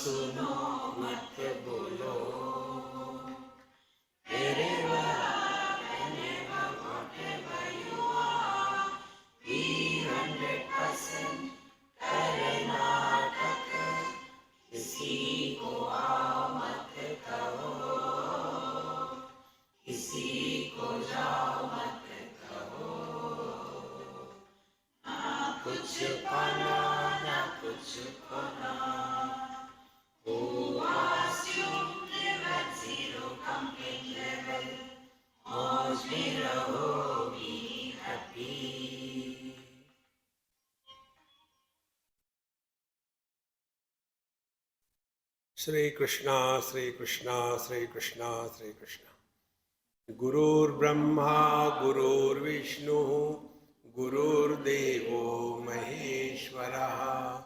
सुनो मत बोलो, wherever whenever whatever you are, be 100% Karnataka, किसी को आओ मत कहो, किसी को जाओ मत कहो, ना कुछ पाना ना कुछ खोना। Who asked you live at zero complete level? मौज में रहो, be happy. Shri Krishna, Shri Krishna, Shri Krishna, Shri Krishna. Gurur Brahma, Gurur Vishnu, Gurur Devo Maheshwaraha,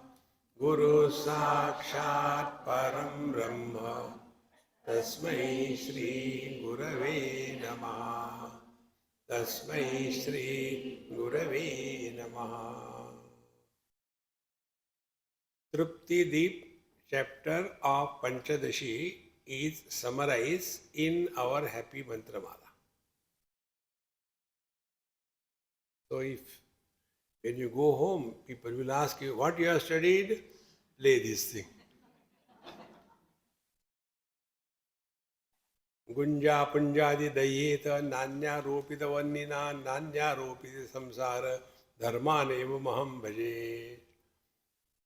Guru Sakshat Param Brahma, Tasmai Shri Gurave Namaha, Tasmai Shri Gurave Namaha. Truptideep chapter of Panchadashi is summarized in our Happy Mantra Mala. So when you go home, people will ask you, what you have studied? Play this thing. Gunja punjadi dayeta nanya ropita vannina nanya ropita samsara dharman eva maham bhaje.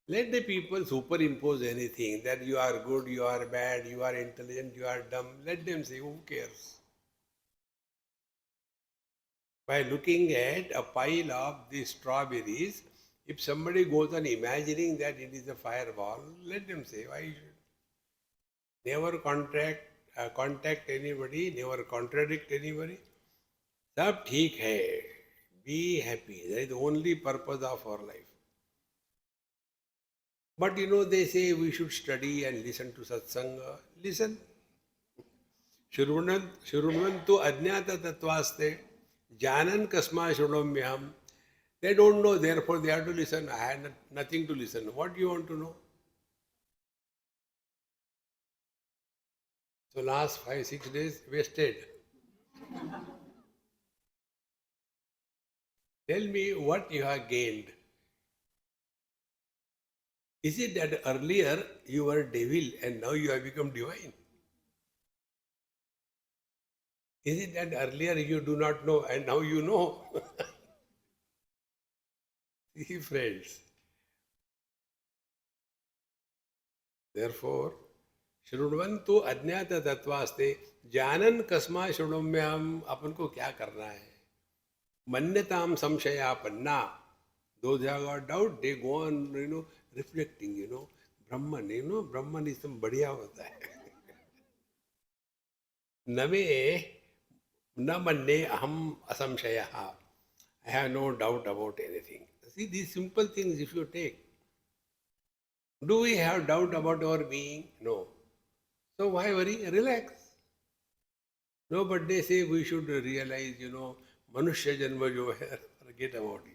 Let the people superimpose anything, that you are good, you are bad, you are intelligent, you are dumb. Let them say, who cares? By looking at a pile of these strawberries, if somebody goes on imagining that it is a fireball, let them say, why should? Never contact anybody, never contradict anybody. Sab theek hai. Be happy. That is the only purpose of our life. But they say we should study and listen to satsanga. Listen. Shurunvantu ajnata tattvaste janan kasma shrunomyam. They don't know, therefore they have to listen. I had nothing to listen. What do you want to know? So last 5-6 days wasted. Tell me what you have gained. Is it that earlier you were devil and now you have become divine? Is it that earlier you do not know and now you know? See, friends. Therefore, Shrunvantu Ajnata Tattvaste Janan Kasma Shrunomyam. अपन को क्या करना है? Manyatam Samshayapanna. Those who have got doubt, they go on, reflecting, Brahman, Brahmanism बढ़िया होता है. Name na manne aham asamshayaha. I have no doubt about anything. See, these simple things if you take. Do we have doubt about our being? No. So why worry? Relax. No, but they say we should realize, Manushya Janma jo hai, forget about it.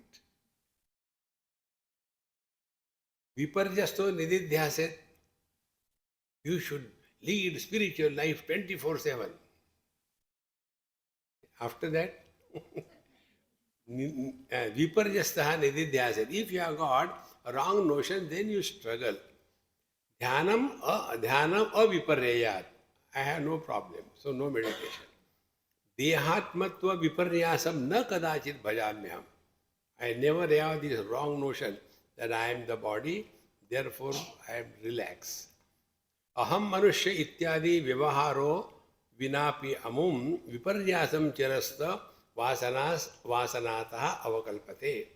Viparjasto nididhyaset. You should lead spiritual life 24/7. After that, viparjastaha nididhyaset. If you have got a wrong notion, then you struggle. Dhyanam aviparyayat. I have no problem, so no meditation. Dehatmatva viparyasam na kadachit bhajamyam. I never have this wrong notion that I am the body, therefore I am relaxed. Aham manushya ityadi vivaharo vinapi amum viparyasam chirasta vasanataha avakalpate.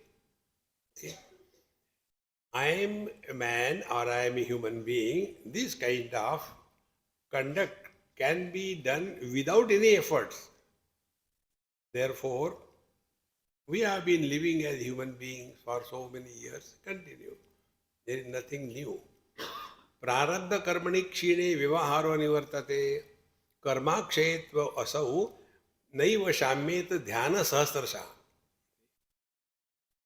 I am a man or I am a human being. This kind of conduct can be done without any efforts. Therefore, we have been living as human beings for so many years. Continue. There is nothing new. Prarabdha karmani kshine vivaharo nivartate karmakshayetva asau naiva shamyet dhyana sahasrasha.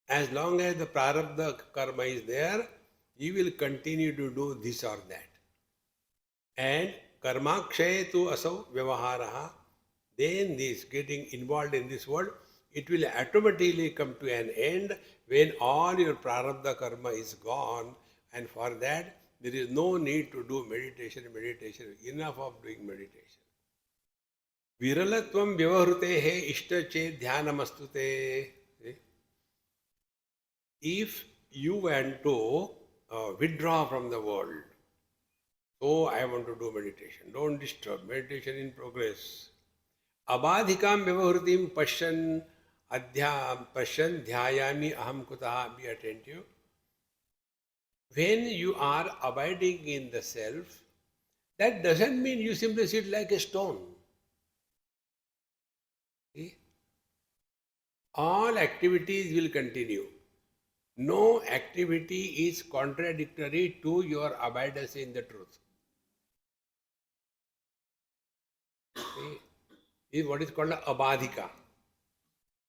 As long as the prarabdha karma is there, you will continue to do this or that. And karmakshaye tu asau vyavaharaha, then this getting involved in this world, it will automatically come to an end when all your prarabdha karma is gone, and for that there is no need to do meditation, enough of doing meditation. Viralatvam vyavahrute ishta chet dhyanamastute. If you want to withdraw from the world, so I want to do meditation. Don't disturb. Meditation in progress. Abadhikam vyavahrutim pashan dhyayami aham kutaha. Be attentive. When you are abiding in the self, that doesn't mean you simply sit like a stone. See? All activities will continue. No activity is contradictory to your abidance in the truth. See? Is what is called a abadhika.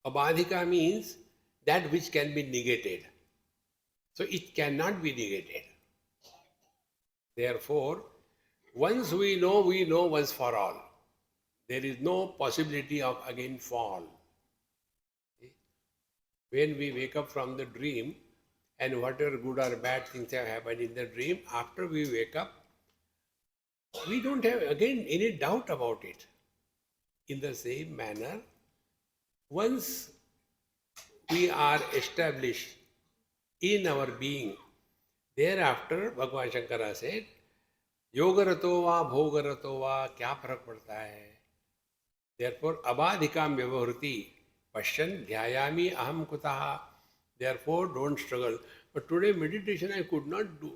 Abadhika means that which can be negated. So it cannot be negated. Therefore, once we know once for all. There is no possibility of again fall. When we wake up from the dream, and whatever good or bad things have happened in the dream, after we wake up, we don't have again any doubt about it. In the same manner, once we are established in our being, thereafter, Bhagavan Shankara said, Yogarato va bhogarato va kya farak padta hai? Therefore, abadhikam vyavahruti pasyan dhyayami aham kutaha. Therefore, don't struggle. But today, meditation I could not do.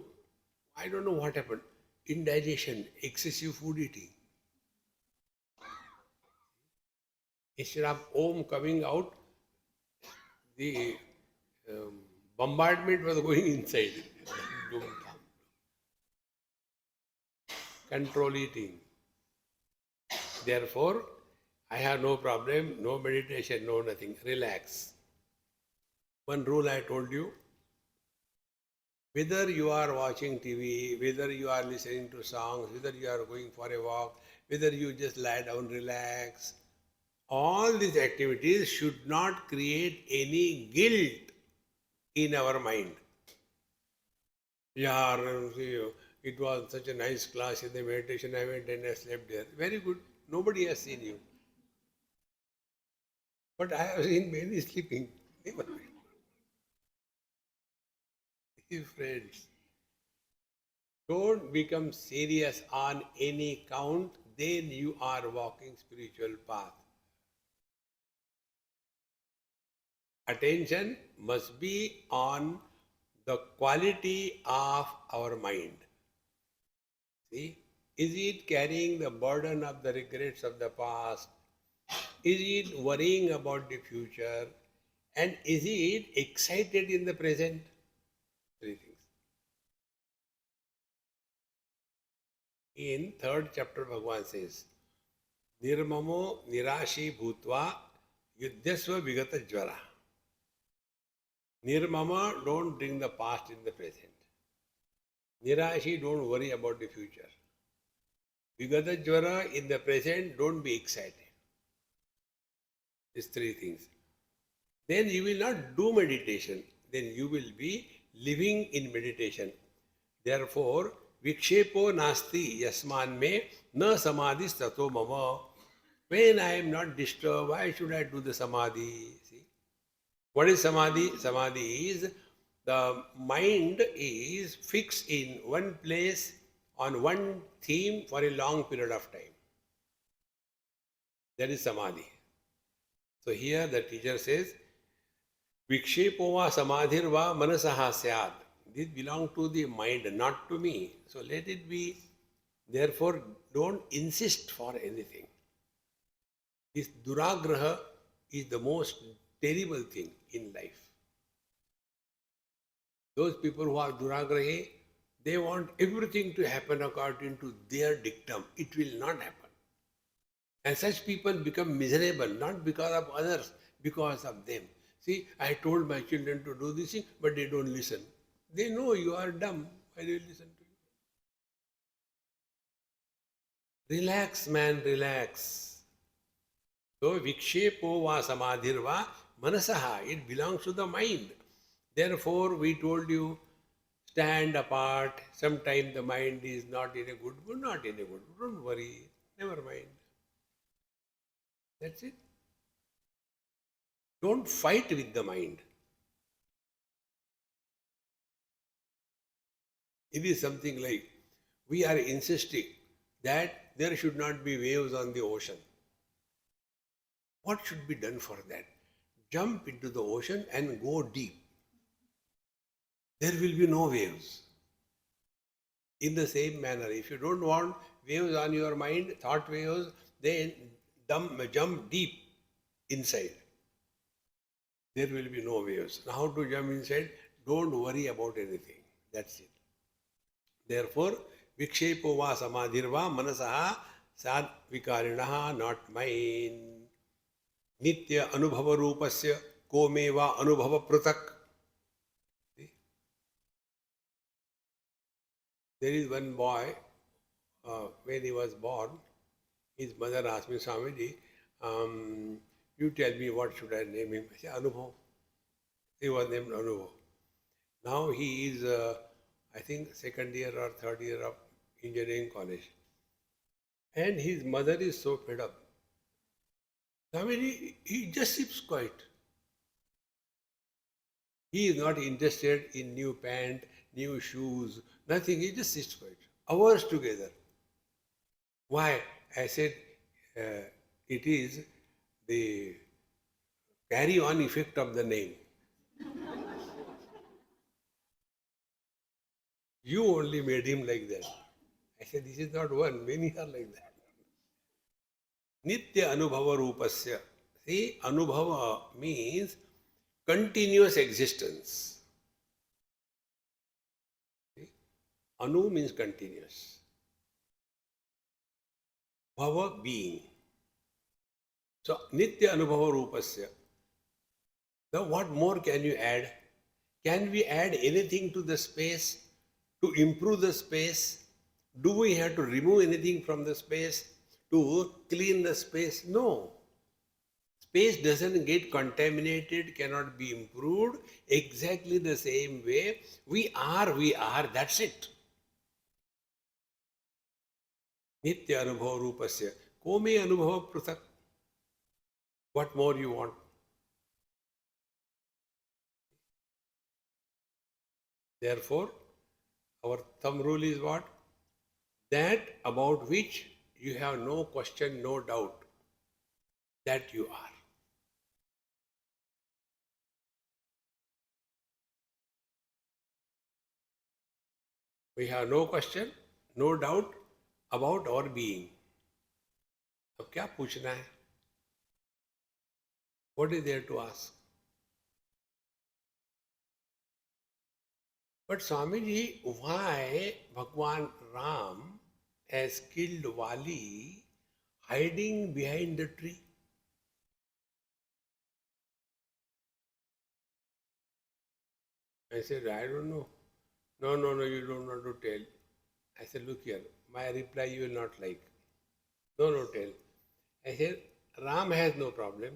I don't know what happened. Indigestion, excessive food eating. Instead of Om coming out, the bombardment was going inside. Control eating. Therefore, I have no problem, no meditation, no nothing. Relax. One rule I told you, whether you are watching TV, whether you are listening to songs, whether you are going for a walk, whether you just lie down, relax, all these activities should not create any guilt in our mind. Yeah, it was such a nice class in the meditation, I went and I slept there. Very good. Nobody has seen you. But I have seen many sleeping. Friends, don't become serious on any count, then you are walking spiritual path. Attention must be on the quality of our mind. See, is it carrying the burden of the regrets of the past? Is it worrying about the future? And is it excited in the present? Three things. In third chapter, Bhagavan says, Nirmamo nirashi bhutva yuddhasva vigata jvara. Nirmama, don't bring the past in the present. Nirashi, don't worry about the future. Vigata jvara, in the present, don't be excited. These three things. Then you will not do meditation. Then you will be living in meditation. Therefore, vikshepo nasti yasman me na samadhi tato mama. When I am not disturbed, why should I do the samadhi? See? What is samadhi? Samadhi is the mind is fixed in one place on one theme for a long period of time. That is samadhi. So here the teacher says, Vikshepo va samadhir va manasaha syad. This belongs to the mind, not to me. So let it be. Therefore, don't insist for anything. This duragraha is the most terrible thing in life. Those people who are duragrahi, they want everything to happen according to their dictum. It will not happen. And such people become miserable, not because of others, because of them. See, I told my children to do this thing, but they don't listen. They know you are dumb. Why do you listen to you? Relax, man, relax. So, vikshepo va samadhirva manasaha. It belongs to the mind. Therefore, we told you, stand apart. Sometimes the mind is not in a good mood, not in a good mood. Don't worry. Never mind. That's it. Don't fight with the mind. It is something like we are insisting that there should not be waves on the ocean. What should be done for that? Jump into the ocean and go deep. There will be no waves. In the same manner, if you don't want waves on your mind, thought waves, then jump deep inside. There will be no waves. Now, how to jump inside? Don't worry about anything. That's it. Therefore, vikshepo va samadhirva manasaha sad vikarinaha, not mine. Nitya anubhava rupasya komeva anubhava pratak. There is one boy, when he was born, his mother asked me, Swamiji, you tell me what should I name him? I said, Anubhav. He was named Anubhav. Now he is, I think, second year or third year of engineering college. And his mother is so fed up. Swamiji, he just sits quiet. He is not interested in new pant, new shoes, nothing. He just sits quiet. Hours together. Why? I said, it is the carry-on effect of the name. You only made him like that. I said, this is not one, many are like that. Nitya anubhava rupasya. See, anubhava means continuous existence. See? Anu means continuous. Bhava, being. So, nitya anubhava rupasya. Now, what more can you add? Can we add anything to the space to improve the space? Do we have to remove anything from the space to clean the space? No. Space doesn't get contaminated, cannot be improved. Exactly the same way, we are, that's it. Nitya anubhava rupasya. Kome anubhava pruthak. What more you want? Therefore, our thumb rule is what? That about which you have no question, no doubt, that you are. We have no question, no doubt about our being. अब क्या पूछना है? What is there to ask? But Swamiji, why Bhagwan Ram has killed Wali hiding behind the tree? I said, I don't know. No, you don't want to tell. I said, look here, my reply you will not like. No, tell. I said, Ram has no problem.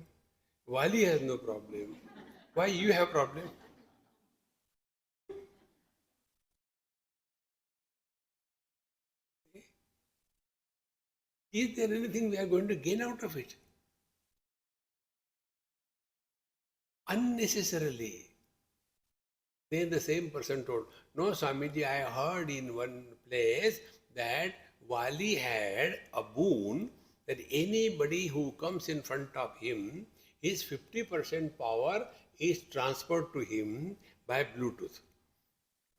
Wali has no problem. Why you have problem? Is there anything we are going to gain out of it? Unnecessarily. Then the same person told, no, Swamiji, I heard in one place that Wali had a boon that anybody who comes in front of him, his 50% power is transferred to him by Bluetooth.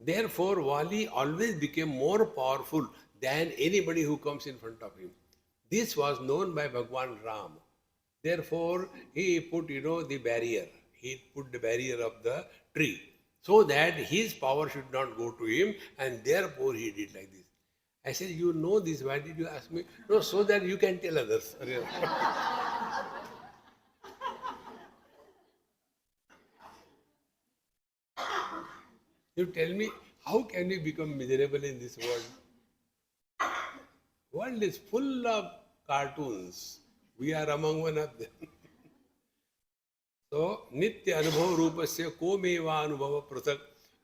Therefore, Wali always became more powerful than anybody who comes in front of him. This was known by Bhagwan Ram. Therefore, he put, the barrier. He put the barrier of the tree so that his power should not go to him, and therefore he did like this. I said, you know this, why did you ask me? No, so that you can tell others. You tell me, how can we become miserable in this world? World is full of cartoons. We are among one of them. So, nitya anubhav rupasya komeva anubhava pratak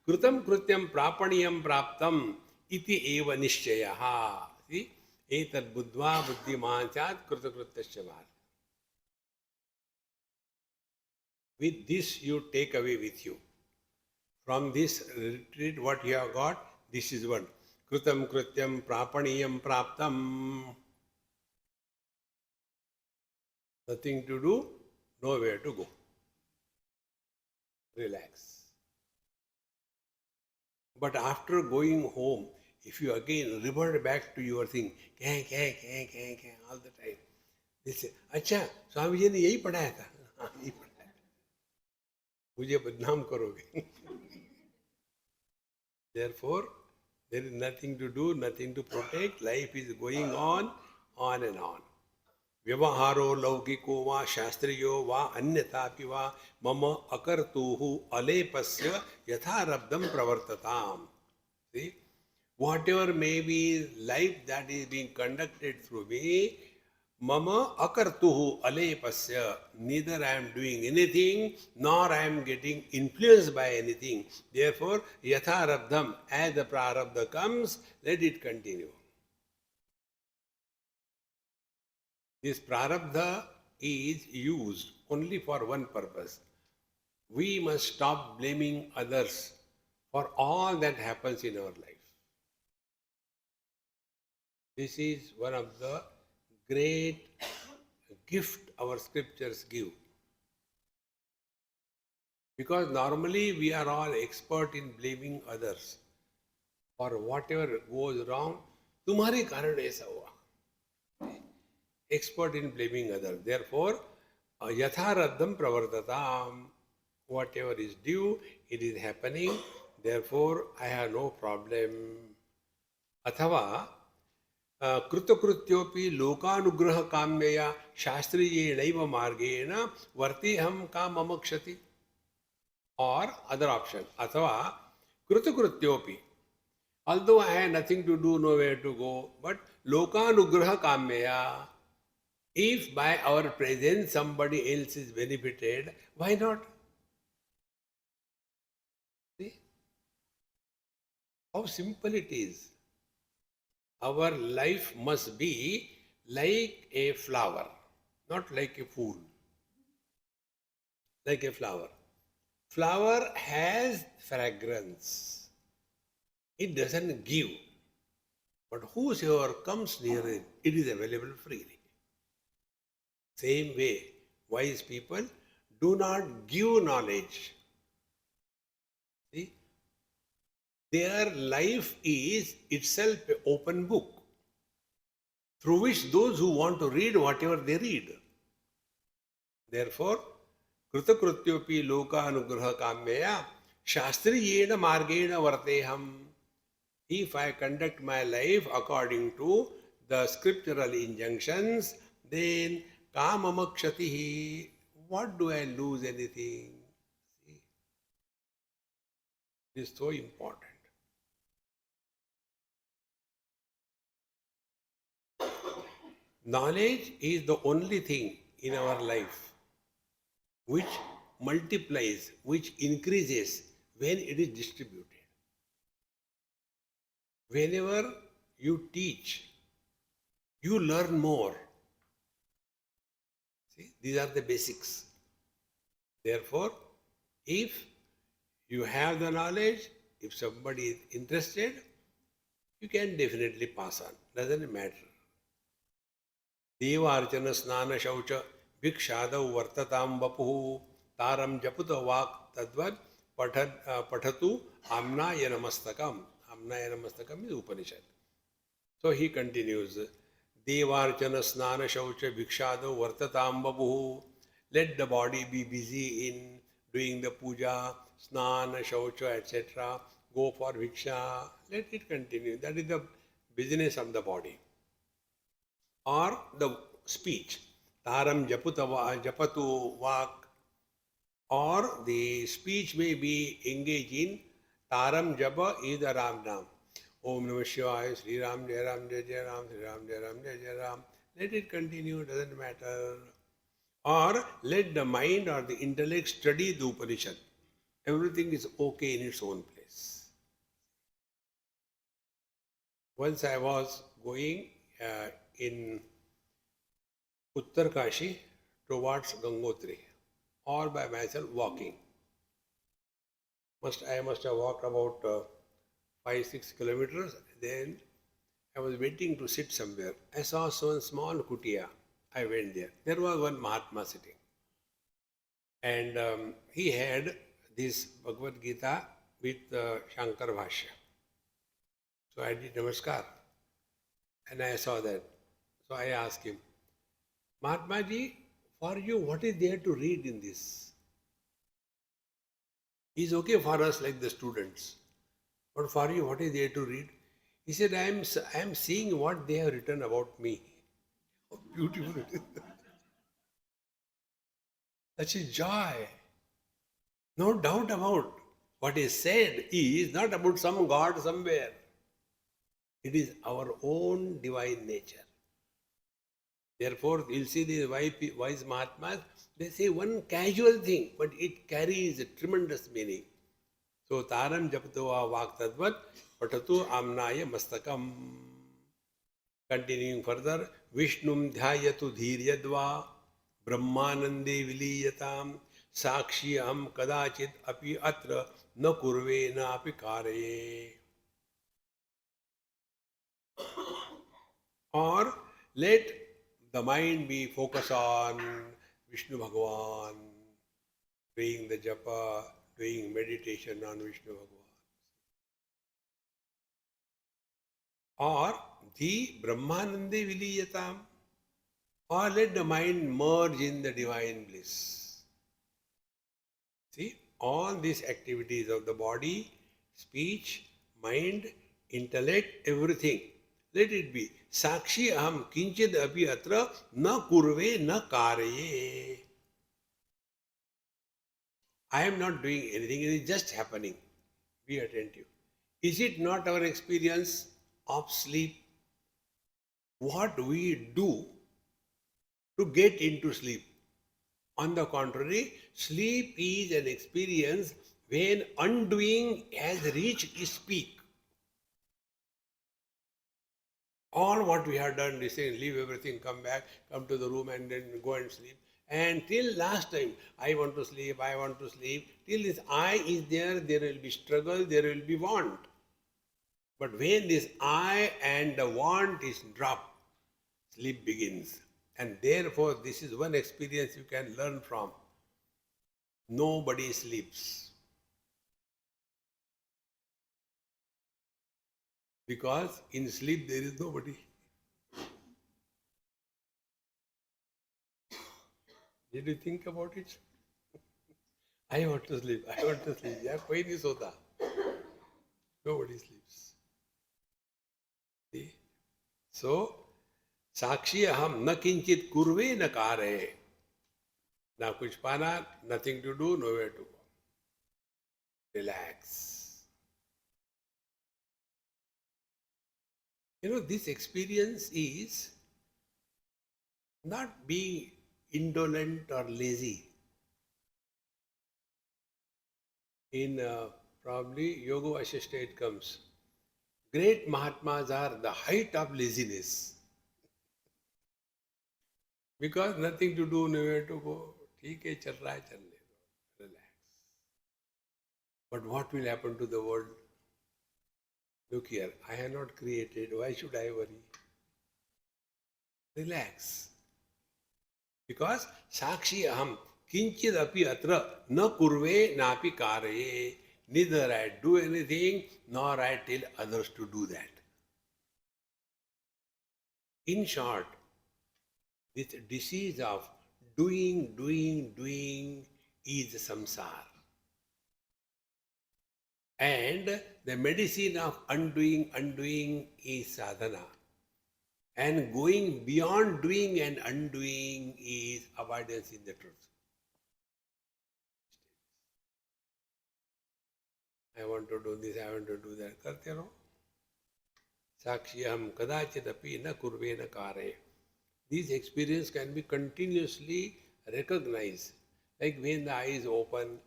kritam krityam prapaniyam praptam iti eva nishchayaha. See, etad buddhva buddhimanchat kritakritasya bhar. With this you take away with you. From this retreat, what you have got, this is what. Kritam krityam prapaniyam praptam. Nothing to do, nowhere to go. Relax. But after going home, if you again revert back to your thing, kang, all the time, they say, अच्छा, स्वामी जी ने यही पढ़ाया था, हाँ यही पढ़ाया, मुझे बदनाम करोगे. Therefore, there is nothing to do, nothing to protect. Life is going on and on. व्यवहारो लौकिको वा शास्त्रीयो वा अन्यथापि वा मम अकर्तुः अलेपस्य यथारब्धं प्रवर्तताम्. See, whatever may be life that is being conducted through me, mama akartuhu alepasya, neither I am doing anything, nor I am getting influenced by anything. Therefore, yatharabdham, as the prarabdha comes, let it continue. This prarabdha is used only for one purpose. We must stop blaming others for all that happens in our life. This is one of the great gift our scriptures give. Because normally we are all expert in blaming others for whatever goes wrong. तुम्हारे कारण ऐसा हुआ. Expert in blaming others. Therefore, yatharabdham pravartatam. Whatever is due, it is happening. Therefore, I have no problem. Athava कृतकृत्योपि लोकानुग्रह काम्यया शास्त्रीयेणैव मार्गेण वर्तेहम का मम क्षति. Or other option. Athava कृतकृत्योपि. Although I have nothing to do, nowhere to go, but lokanugraha kammeya. If by our presence somebody else is benefited, why not? See? How simple it is. Our life must be like a flower, not like a fool. Like a flower. Flower has fragrance. It doesn't give. But whosoever comes near it, it is available freely. Same way, wise people do not give knowledge. See? Their life is itself an open book through which those who want to read whatever they read. Therefore, कृतकृत्योपि लोकानुग्रह काम्यया शास्त्रीयेण मार्गेण वर्तेहम. If I conduct my life according to the scriptural injunctions, then kamama kshatihi. What do I lose anything? See? It is so important. Knowledge is the only thing in our life which multiplies, which increases when it is distributed. Whenever you teach, you learn more. See, these are the basics. Therefore, if you have the knowledge, if somebody is interested, you can definitely pass on. Doesn't matter. देवार्चन स्नान शौच भिक्षादौ वर्ततां वपुः तारं जपुत वाक् तद्वत् पठतु आम्नाय नमस्तकम्. Amnaya Namastakam is Upanishad. So he continues, Devarchana Snana Shaucha Bhikshado Vartatam Babuhu. Let the body be busy in doing the puja, Snana Shaucha, etc. Go for Bhiksha. Let it continue. That is the business of the body. Or the speech, Taram Japatu Vak. Or the speech may be engaged in Taram Japa is the Ram Nam. Om Namah Shivaya, Sri Ram, Jai Ram, Sri Ram, Jai Ram. Let it continue, doesn't matter. Or let the mind or the intellect study the Upanishad. Everything is okay in its own place. Once I was going in Uttarkashi towards Gangotri, all by myself walking. I must have walked about 5-6 kilometers. Then I was waiting to sit somewhere. I saw some small kutia. I went there. There was one Mahatma sitting. And he had this Bhagavad Gita with Shankar Bhashya. So I did Namaskar. And I saw that. So I asked him, Mahatma ji, for you, what is there to read in this? It's okay for us like the students. But for you, what is there to read? He said, I am seeing what they have written about me. How beautiful it is. Such a joy. No doubt about what is said is not about some God somewhere. It is our own divine nature. Therefore, you'll see these wise Mahatmas, they say one casual thing, but it carries a tremendous meaning. So, taram japto vak tadvat patatu amnaya mastakam. Continuing further, Vishnum dhyayatu dhiryadva brahmanande viliyatam sakshi aham kadachit api atra na kurve na api karaye. Or let the mind be focused on Vishnu Bhagavan, doing the japa, doing meditation on Vishnu Bhagavan. Or the Brahmanande Viliyatam, or let the mind merge in the divine bliss. See, all these activities of the body, speech, mind, intellect, everything, let it be. Sakshi aham kinchid api atra na kurve na karaye. I am not doing anything, it is just happening. Be attentive. Is it not our experience of sleep? What we do to get into sleep? On the contrary, sleep is an experience when undoing has reached its peak. All what we have done is saying, leave everything, come back, come to the room and then go and sleep. And till last time, I want to sleep, I want to sleep. Till this I is there, there will be struggle, there will be want. But when this I and the want is dropped, sleep begins. And therefore, this is one experience you can learn from. Nobody sleeps. Because in sleep there is nobody. Did you think about it? I want to sleep, I want to sleep. Yeah, koi nahi sota. Nobody sleeps. See? So, Sakshi aham na kinchit kurve na kare. Now kuch pana, nothing to do, nowhere to go. Relax. You know, this experience is not being indolent or lazy. In probably Yoga Vasishta it comes. Great Mahatmas are the height of laziness. Because nothing to do, nowhere to go. ठीक है, चल रहा है, चलने दो. Relax. But what will happen to the world? Look here, I have not created. Why should I worry? Relax. Because Sakshi aham kinchid api atra na kurve napi karaye. Neither I do anything, nor I tell others to do that. In short, this disease of doing is samsara. And the medicine of undoing is sadhana. And going beyond doing and undoing is avoidance in the truth. I want to do this, I want to do that. Karte raho. Sakshiyam kadachitapi na kurvena kare. These experience can be continuously recognized. Like when the eyes open,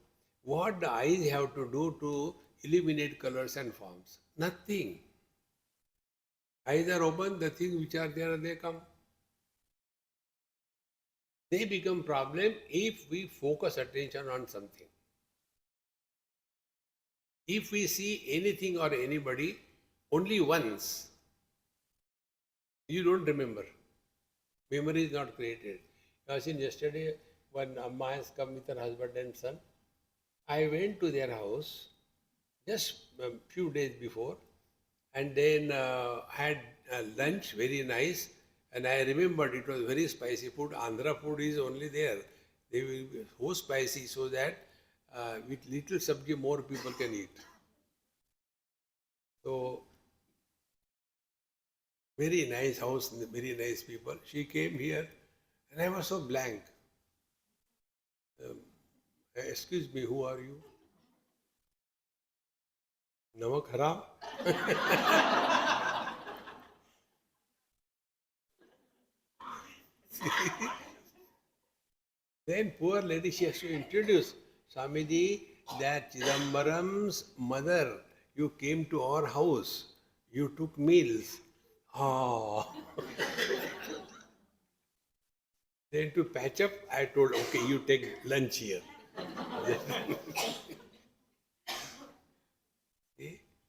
what the eyes have to do to eliminate colors and forms? Nothing. Eyes are open, the things which are there, they come. They become problem if we focus attention on something. If we see anything or anybody only once, you don't remember. Memory is not created. I was in yesterday, when Amma has come with her husband and son, I went to their house just a few days before and then had lunch, very nice. And I remembered it was very spicy food. Andhra food is only there. They will be so spicy so that with little sabji more people can eat. So, very nice house, very nice people. She came here and I was so blank. Excuse me, who are you? Namak haram? Then poor lady, she has to introduce Swamiji, that Chidambaram's mother, you came to our house, you took meals. Oh. Then to patch up, I told, okay, you take lunch here.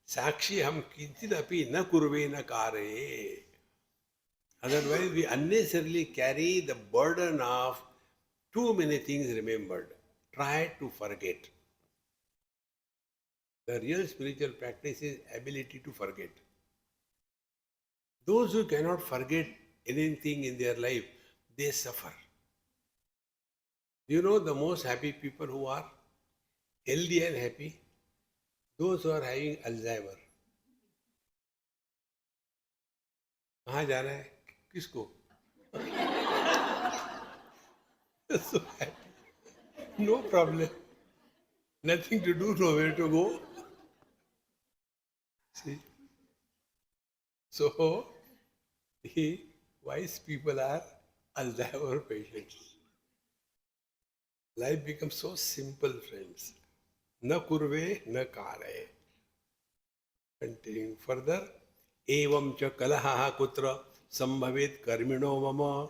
Sakshi ham kinchidapi na kurve na kare. Otherwise, we unnecessarily carry the burden of too many things remembered. Try to forget. The real spiritual practice is ability to forget. Those who cannot forget anything in their life, they suffer. You know the most happy people who are healthy and happy? Those who are having Alzheimer. कहाँ जाना है? किसको? So happy. No problem. Nothing to do, nowhere to go. See? So, the wise people are Alzheimer patients. Life becomes so simple, friends. Na kurve, na kare. Continuing further. Evam cha kalaha kutra sambhavet karmino mama.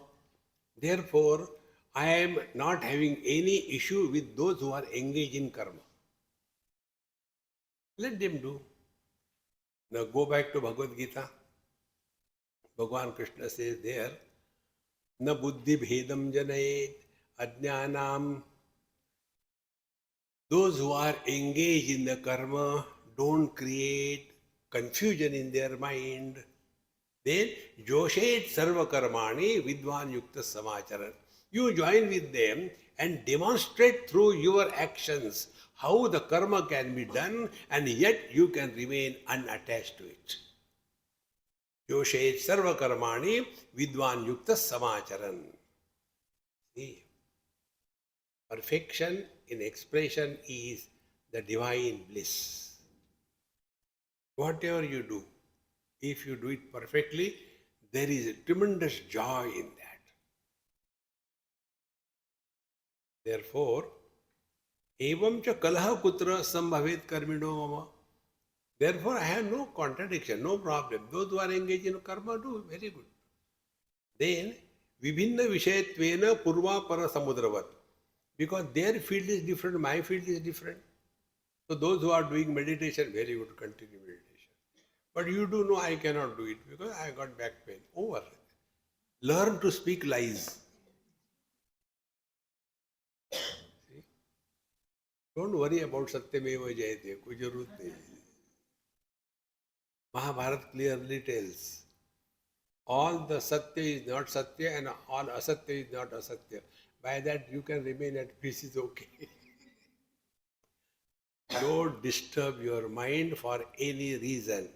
Therefore, I am not having any issue with those who are engaged in karma. Let them do. Now go back to Bhagavad Gita. Bhagavan Krishna says there, na buddhi bhedam janayet ajnanam. Those who are engaged in the karma don't create confusion in their mind. Then joshet sarva karmani vidvan yukta samacharan. You join with them and demonstrate through your actions how the karma can be done and yet you can remain unattached to it. Joshet sarva karmani vidvan yukta samacharan. See, perfection in expression is the divine bliss. Whatever you do, if you do it perfectly, there is a tremendous joy in that. Therefore, evam cha kalaha kutra sambhavet karmino mama. Therefore, I have no contradiction, no problem. Those who are engaged in karma do very good. Then, vibhinna vishayatvena purva para samudravat. Because their field is different, my field is different. So those who are doing meditation, very good, continue meditation. But you do know I cannot do it because I got back pain. Over. Learn to speak lies. See? Don't worry about Satyameva Jayate. Koi jarut nahi. Mahabharata clearly tells, all the Satya is not Satya and all Asatya is not Asatya. By that you can remain at peace, is okay. Don't disturb your mind for any reason.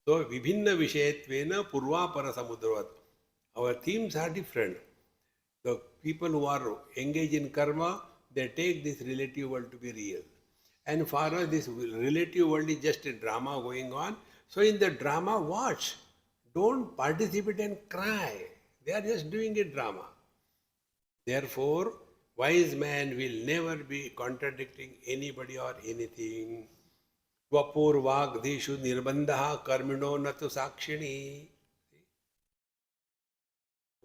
So, vibhinna vishayatvena purva para samudravat. Our themes are different. The people who are engaged in karma, they take this relative world to be real. And for us, this relative world is just a drama going on. So in the drama, watch. Don't participate and cry. They are just doing a drama. Therefore, wise man will never be contradicting anybody or anything. Vapurvagdhishu nirbandha karmino natu sakshini.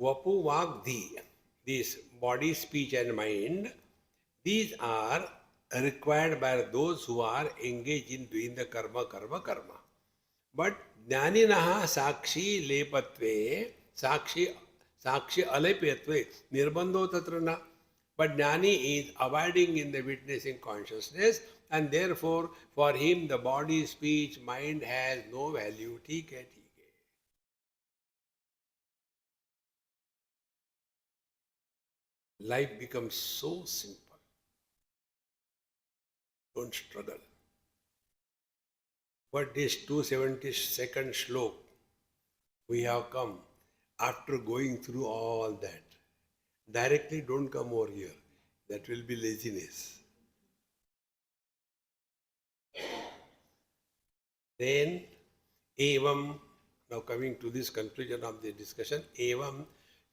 Vapu Vagdhi, this body, speech, and mind, these are required by those who are engaged in doing the karma. But Jnaninaha Sakshi Lepatve, Sakshi Alepyatve, Nirbandho Tatrana. But Jnani is abiding in the witnessing consciousness, and therefore for him the body, speech, mind has no value. ठीक है. Life becomes so simple. Don't struggle. But this 272nd shlok, we have come after going through all that. Directly don't come over here. That will be laziness. Then, evam, now coming to this conclusion of the discussion, evam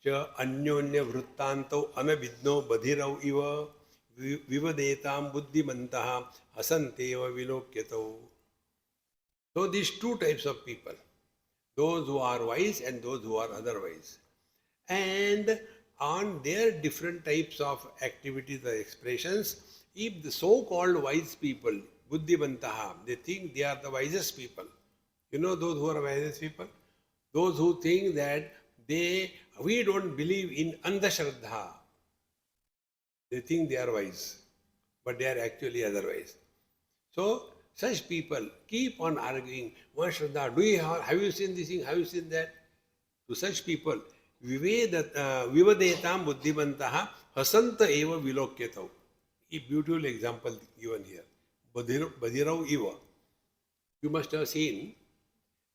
cha anyonya vrittanto anavidno badhirav iva vivadetam buddhimantaha asanteva vilokyato. So these two types of people, those who are wise and those who are otherwise. And on their different types of activities or expressions, if the so-called wise people, buddhimantaha, they think they are the wisest people. You know those who are wisest people? Those who think that we don't believe in andhashraddha. They think they are wise, but they are actually otherwise. So, such people keep on arguing, what Shraddha, have you seen this thing, have you seen that? To such people, vivadetam buddhimantaha hasanta eva vilokyatau. A beautiful example given here. Badhirav eva. You must have seen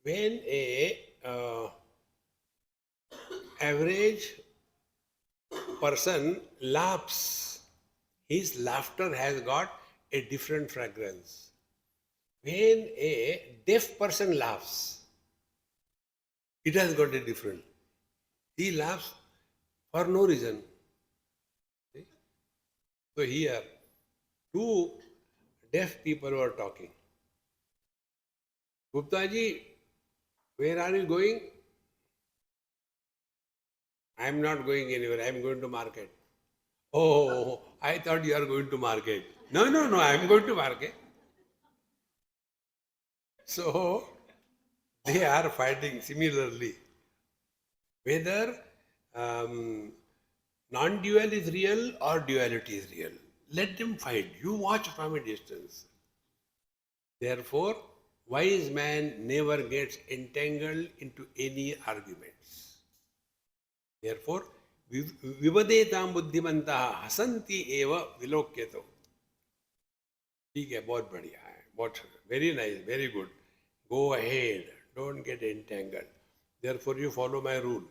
when a average person laughs, his laughter has got a different fragrance. When a deaf person laughs, it has got a different. He laughs for no reason. See? So here, two deaf people were talking. Guptaji, where are you going? I am not going anywhere. I am going to market. Oh, I thought you are going to market. No, I am going to market. So, they are fighting similarly. Whether non-dual is real or duality is real. Let them fight. You watch from a distance. Therefore, wise man never gets entangled into any arguments. Therefore, vivadetam buddhimantaha hasanti eva vilokyato. ठीक है, बहुत बढ़िया है, बहुत very nice, very good. Go ahead, don't get entangled. Therefore, you follow my rule.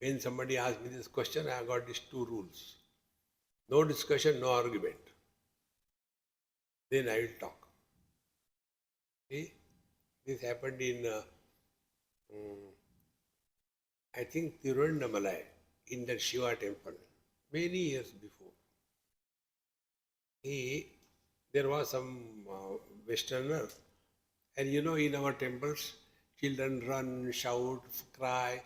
When somebody asks me this question, I have got these two rules. No discussion, no argument. Then I will talk. See, this happened in, I think, Tiruvannamalai, in that Shiva temple, many years before. There was some Westerner, and you know, in our temples, children run, shout, cry,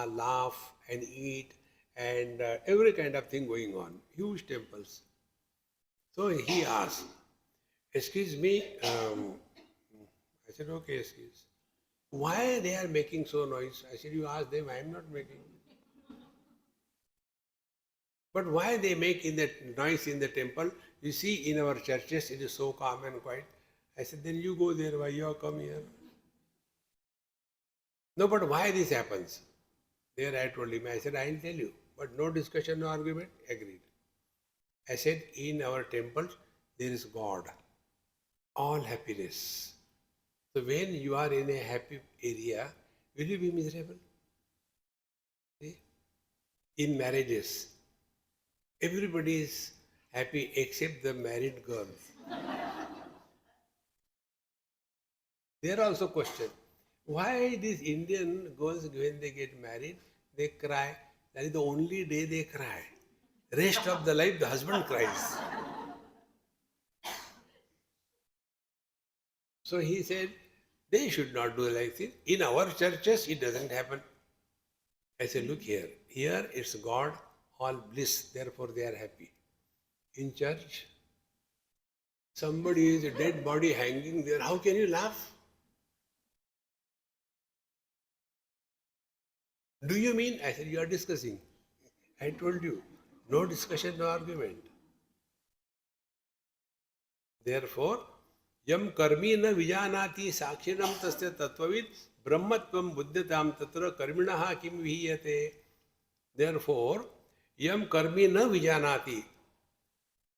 laugh, and eat, and every kind of thing going on. Huge temples. So he asked, "Excuse me," I said, "Okay, excuse. Why they are making so noise?" I said, "You ask them, I am not making." But why they make in that noise in the temple? You see, in our churches, it is so calm and quiet. I said, then you go there, why you have come here? No, but why this happens? There I told him, I said, I will tell you. But no discussion, no argument, agreed. I said, in our temples, there is God. All happiness. So when you are in a happy area, will you be miserable? See? In marriages, everybody is happy except the married girls. There also question. Why these Indian girls, when they get married, they cry? That is the only day they cry. Rest of the life, the husband cries. So he said, they should not do like this. In our churches, it doesn't happen. I said, look here. Here it's God, all bliss, therefore they are happy. In church, somebody is a dead body hanging there. How can you laugh? Do you mean? I said, you are discussing. I told you, no discussion, no argument. Therefore, yam karmi na vijanati sakshinam tasya tattvavid brahmatvam buddhatam tatra karminaha kim vihiyate. Therefore, yam karmi na vijanati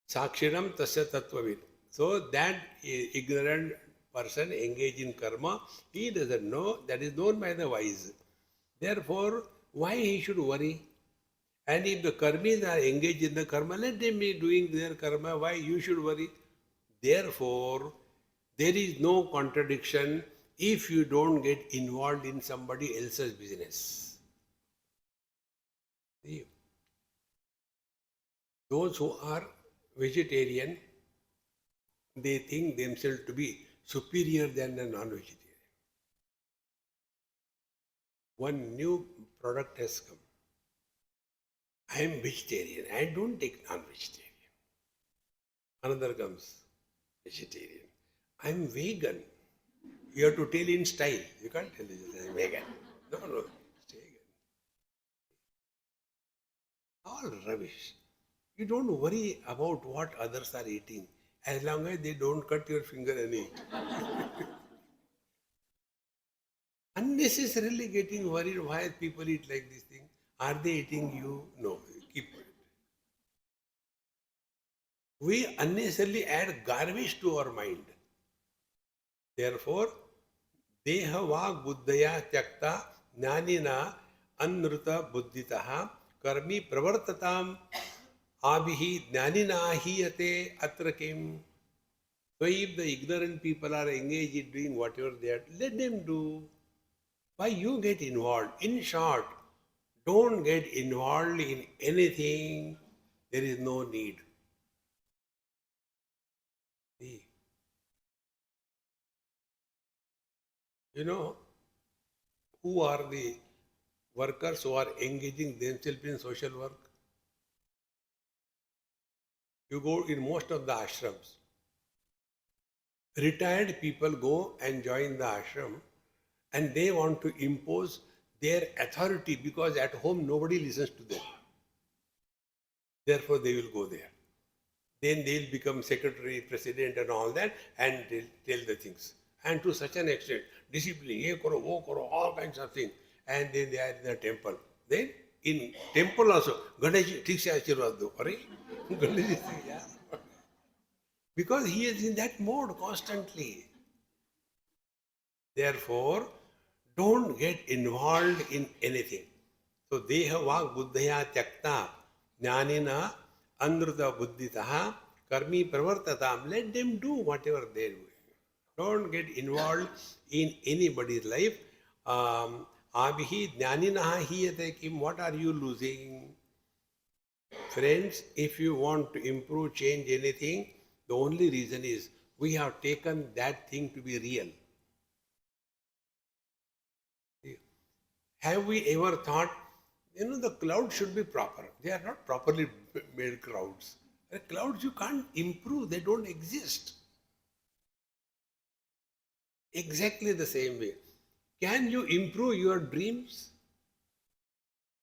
sakshinam tasya tattvavid. So that ignorant person engaged in karma, he doesn't know, that is known by the wise. Therefore, why he should worry? And if the karmis are engaged in the karma, let them be doing their karma. Why you should worry? Therefore, there is no contradiction if you don't get involved in somebody else's business. See, those who are vegetarian, they think themselves to be superior than a non-vegetarian. One new product has come. I am vegetarian. I don't take non-vegetarian. Another comes, vegetarian. I am vegan. You have to tell in style. You can't tell I am vegan. No, it's vegan. All rubbish. You don't worry about what others are eating as long as they don't cut your finger and eat. Unnecessarily getting worried why people eat like this thing. Are they eating you? No. Keep it. We unnecessarily add garbage to our mind. Therefore, deha vag buddhaya tyakta jnanina anruta buddhitaha karmi pravartatam abhihi jnanina hiyate atra kim. So if the ignorant people are engaged in doing whatever they are, let them do. Why you get involved? In short, don't get involved in anything. There is no need. See, you know, who are the workers who are engaging themselves in social work? You go in most of the ashrams. Retired people go and join the ashram and they want to impose their authority because at home nobody listens to them. Therefore, they will go there. Then they will become secretary, president and all that and they'll tell the things. And to such an extent, discipline, ye karo, wo karo, all kinds of things. And then they are in the temple. Then in temple also, Ganesh, thik se ashirwad do. Ganesh, yeah. Because he is in that mode constantly. Therefore, don't get involved in anything. So, deha vag buddhaya tyakta jnanina anruta buddhitaha karmi pravartatam. Let them do whatever they do. Don't get involved in anybody's life. Abhihi jnaninaha hiyate kim. What are you losing? Friends, if you want to improve, change anything, the only reason is we have taken that thing to be real. Have we ever thought, the clouds should be proper? They are not properly made clouds. The clouds you can't improve, they don't exist. Exactly the same way. Can you improve your dreams?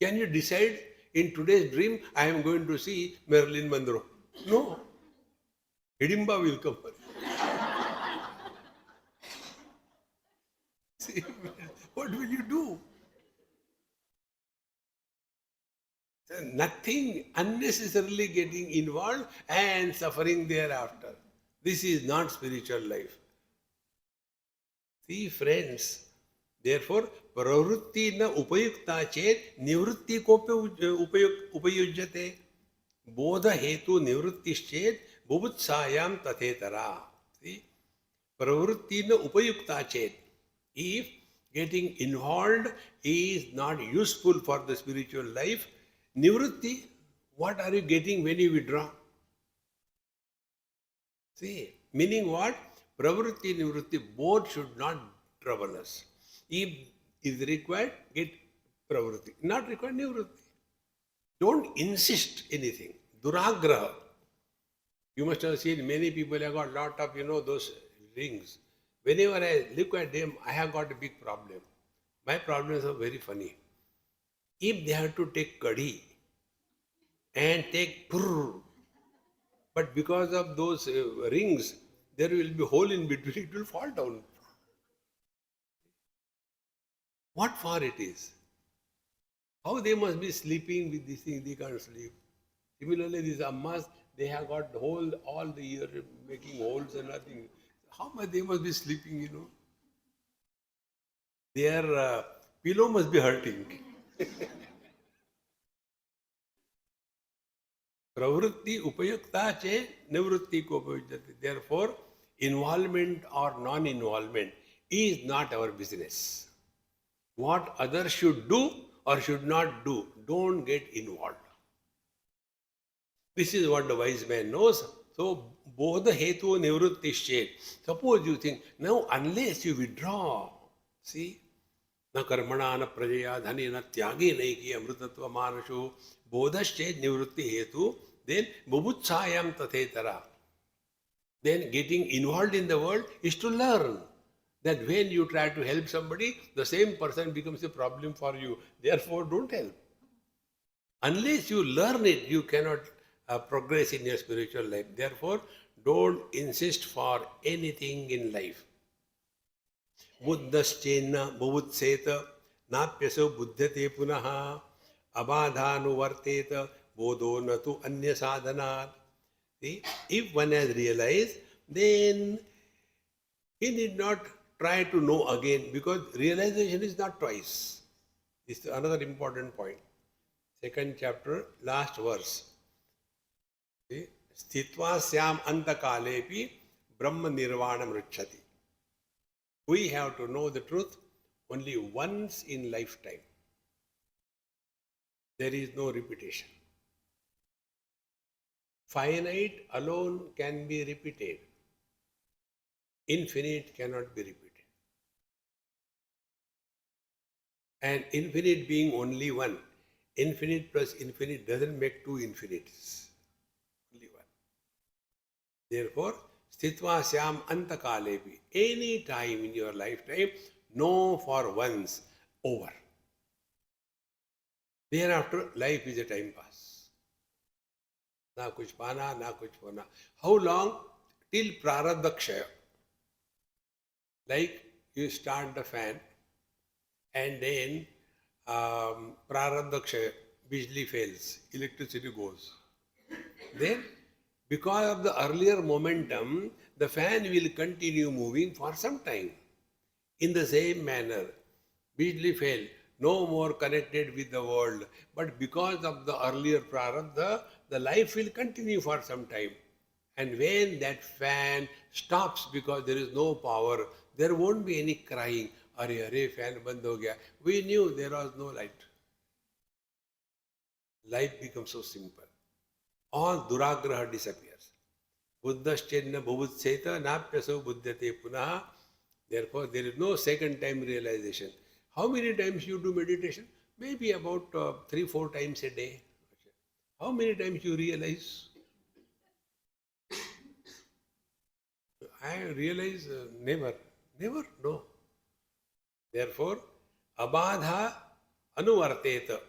Can you decide in today's dream, I am going to see Marilyn Monroe? No. Hidimba will come. See, what will you do? Nothing unnecessarily getting involved and suffering thereafter. This is not spiritual life. See, friends, therefore, pravrutti na upayukta chet nivrutti kope upayujyate. Bodha hetu nivrutti chet bubutsayam tathetara. See, pravrutti na upayukta chet. If getting involved is not useful for the spiritual life, nivrutti, what are you getting when you withdraw? See, meaning what? Pravrutti, nivrutti, both should not trouble us. If is required, get pravrutti. Not required, nivrutti. Don't insist anything. Duragraha. You must have seen many people have got lot of, those rings. Whenever I look at them, I have got a big problem. My problems are very funny. If they have to take kadhi and take purr, but because of those rings, there will be hole in between, it will fall down. What for it is? How they must be sleeping with this thing, they can't sleep. Similarly, these ammas, they have got hole all the year making holes and nothing. How much they must be sleeping, Their pillow must be hurting. Pravritti upayukta che nivritti ko upayujyate. Therefore, involvement or non-involvement is not our business. What others should do or should not do, don't get involved. This is what the wise man knows. So, bodha hetu nivrittishet. Suppose you think, now unless you withdraw, see, न कर्मणा न प्रजया धनी न त्यागी नहीं की अमृतत्व मानसो बोधश्चेत निवृत्ति हेतु then bubutsayam tathetara. Then getting involved in the world is to learn that when you try to help somebody, the same person becomes a problem for you. Therefore, don't help. Unless you learn it, you cannot progress in your spiritual life. Therefore, don't insist for anything in life. Buddhaschena bubutseta napyaso buddhate punaha abadhanuvarteta bodho natu anya sadhana. See, if one has realized, then he need not try to know again, because realization is not twice. This is another important point. Second chapter, last verse. See, sthitva syam antakalepi brahma nirvanam richati. We have to know the truth only once in lifetime. There is no repetition. Finite alone can be repeated. Infinite cannot be repeated. And infinite being only one. Infinite plus infinite doesn't make two infinites. Only one. Therefore, sthitva syam antakalepi. Any time in your lifetime, know for once, over. Thereafter, life is a time pass. Na kuch pana, na kuch hona. How long? Till prarabdha kshaya. Like you start the fan and then prarabdha kshaya, bijli fails, electricity goes. Then, because of the earlier momentum, the fan will continue moving for some time. In the same manner, bijli fail, no more connected with the world. But because of the earlier prarabdha, the life will continue for some time. And when that fan stops because there is no power, there won't be any crying. Are fan band ho gaya. We knew there was no light. Life becomes so simple. All duragraha disappears. Buddhaschenna bhuvutseta napyaso buddhate punaha. Therefore, there is no second time realization. How many times you do meditation? Maybe about 3-4 times a day. How many times you realize? I realize never. Never? No. Therefore, abadha anuvarteta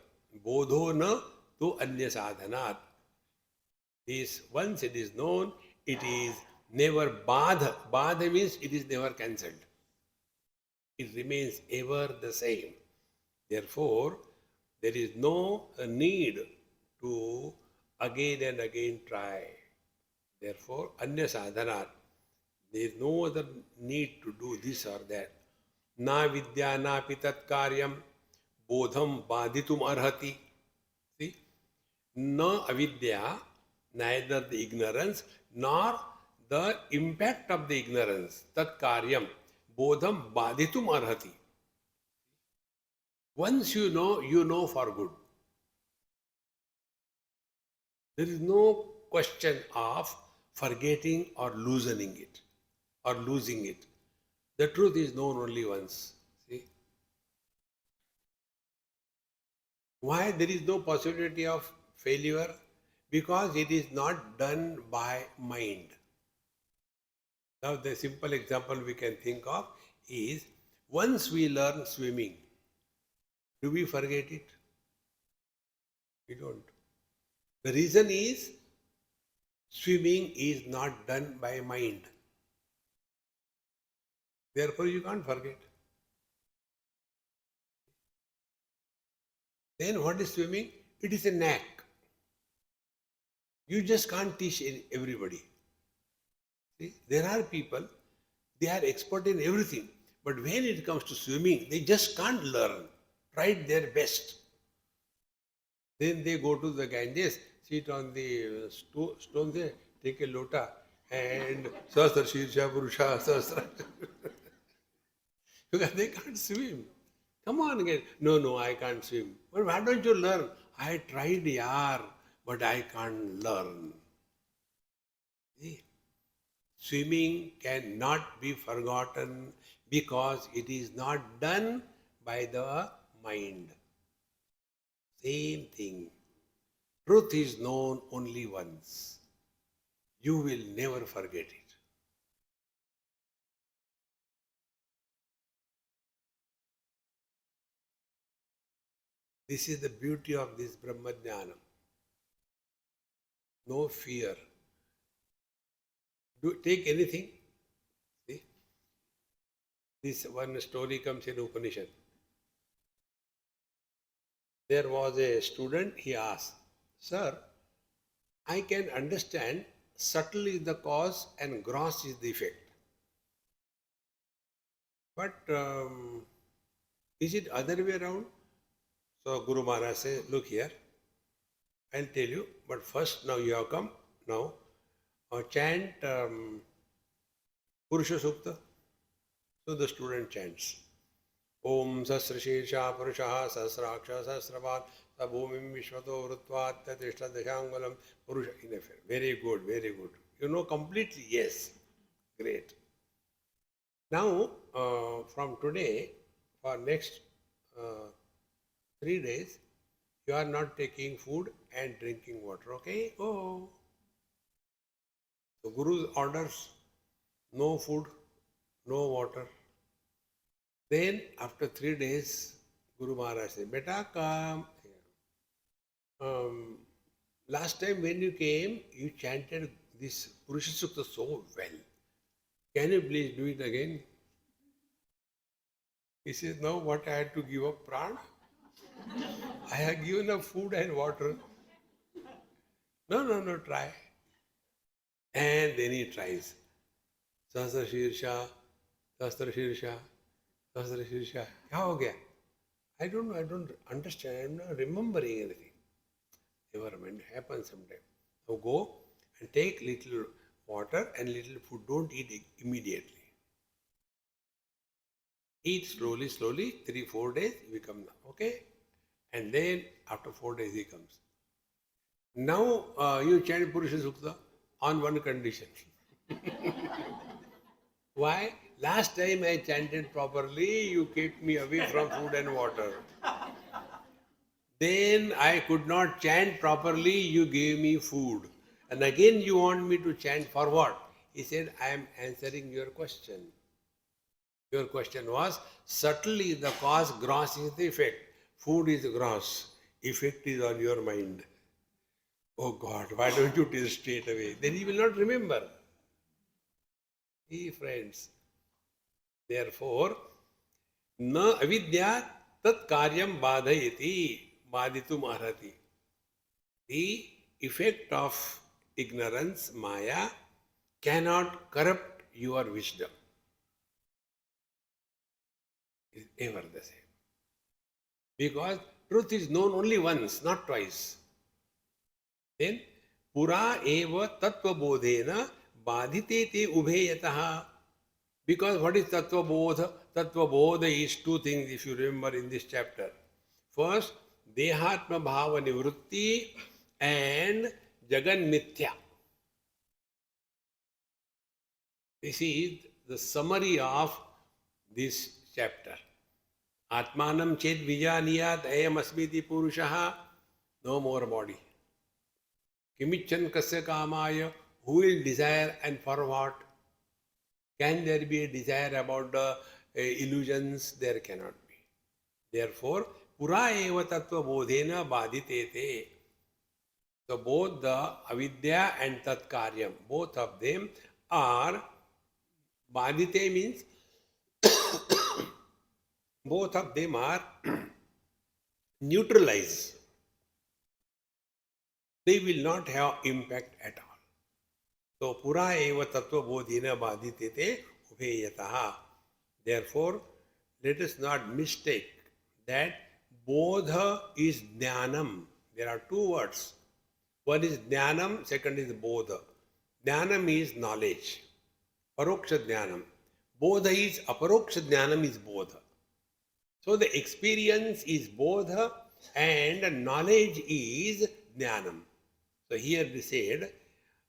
bodho na tu anya sadhanat. This, once it is known, it is never badha. Badha means it is never cancelled. It remains ever the same. Therefore, there is no need to again and again try. Therefore, anya sadhanat. There is no other need to do this or that. Na vidya na pitat karyam bodham baditum arhati. See? Na avidya neither the ignorance nor the impact of the ignorance. Tat karyam bodham badhitum arhati. Once you know for good. There is no question of forgetting or loosening it or losing it. The truth is known only once. See? Why there is no possibility of failure? Because it is not done by mind. Now the simple example we can think of is, once we learn swimming, do we forget it? We don't. The reason is, swimming is not done by mind. Therefore you can't forget. Then what is swimming? It is a knack. You just can't teach everybody. See, there are people, they are expert in everything, but when it comes to swimming, they just can't learn, tried their best. Then they go to the Ganges, sit on the stone there, take a lota, and Sahasra Shirsha Purusha Sahasra. Because they can't swim. Come on again. No, I can't swim. But why don't you learn? I tried, yaar, but I can't learn. See? Swimming cannot be forgotten because it is not done by the mind. Same thing. Truth is known only once. You will never forget it. This is the beauty of this Brahmajnana. No fear. Take anything. See? This one story comes in Upanishad. There was a student, he asked, Sir, I can understand subtle is the cause and gross is the effect. But is it other way around? So Guru Maharaj says, look here, I'll tell you, but first now you have come, now chant Purusha Sukta. So the student chants, Om Sasra Shirsha Purusha Sasraksha Sasravat Sabhumim Vishwato Vrutvat Tatishta Dashangalam Purusha. In effect, very good, very good. You know completely? Yes. Great. Now, from today, for next 3 days, you are not taking food and drinking water, okay? Oh. So Guru's orders, no food, no water. Then after 3 days, Guru Maharaj said, Beta, come. Last time when you came, you chanted this Purusha Sukta so well. Can you please do it again? He says, now what I had to give up prana? I have given up food and water. No, try. And then he tries. Sahasra Shirsha, Sahasra Shirsha, Sahasra Shirsha. Kya ho gaya? I don't know, I don't understand. I'm not remembering anything. Never mind, it happens sometime. Now go and take little water and little food. Don't eat immediately. Eat slowly, 3-4 days, you become now. Okay? And then after 4 days he comes. Now you chant Purusha Sukta on one condition. Why? Last time I chanted properly, you kept me away from food and water. Then I could not chant properly, you gave me food. And again you want me to chant for what? He said, I am answering your question. Your question was, subtle is the cause, gross is the effect. Food is gross, effect is on your mind. Oh God, why don't you tell straight away? Then he will not remember. See, friends. Therefore, na avidya tat karyam badhayati badhitum arhati. The effect of ignorance, maya, cannot corrupt your wisdom. It is ever the same. Because truth is known only once, not twice. Then Pura eva tattva bodhena badhite te ubheyataha. Because what is tattva bodha? Tattva bodha is two things if you remember in this chapter. First, dehatma bhava nivrutti and jagan mithya. This is the summary of this chapter. Atmanam ched vijaniyat ayam asmiti purushaha. No more body. Kimichan kasya kamaya. Who will desire and for what? Can there be a desire about the illusions? There cannot be. Therefore, pura eva tattva bodhena badhitete. So both the avidya and tat karyam, both of them are badhite means both of them are neutralized. They will not have impact at all. So pura eva tattva bodhena badhitete ubheyataha. Therefore, let us not mistake that bodha is jnanam. There are two words. One is jnanam, second is bodha. Jnanam is knowledge. Paroksha jnanam. Bodha is aparoksha jnanam is bodha. So the experience is bodha and knowledge is jnanam. So here they said,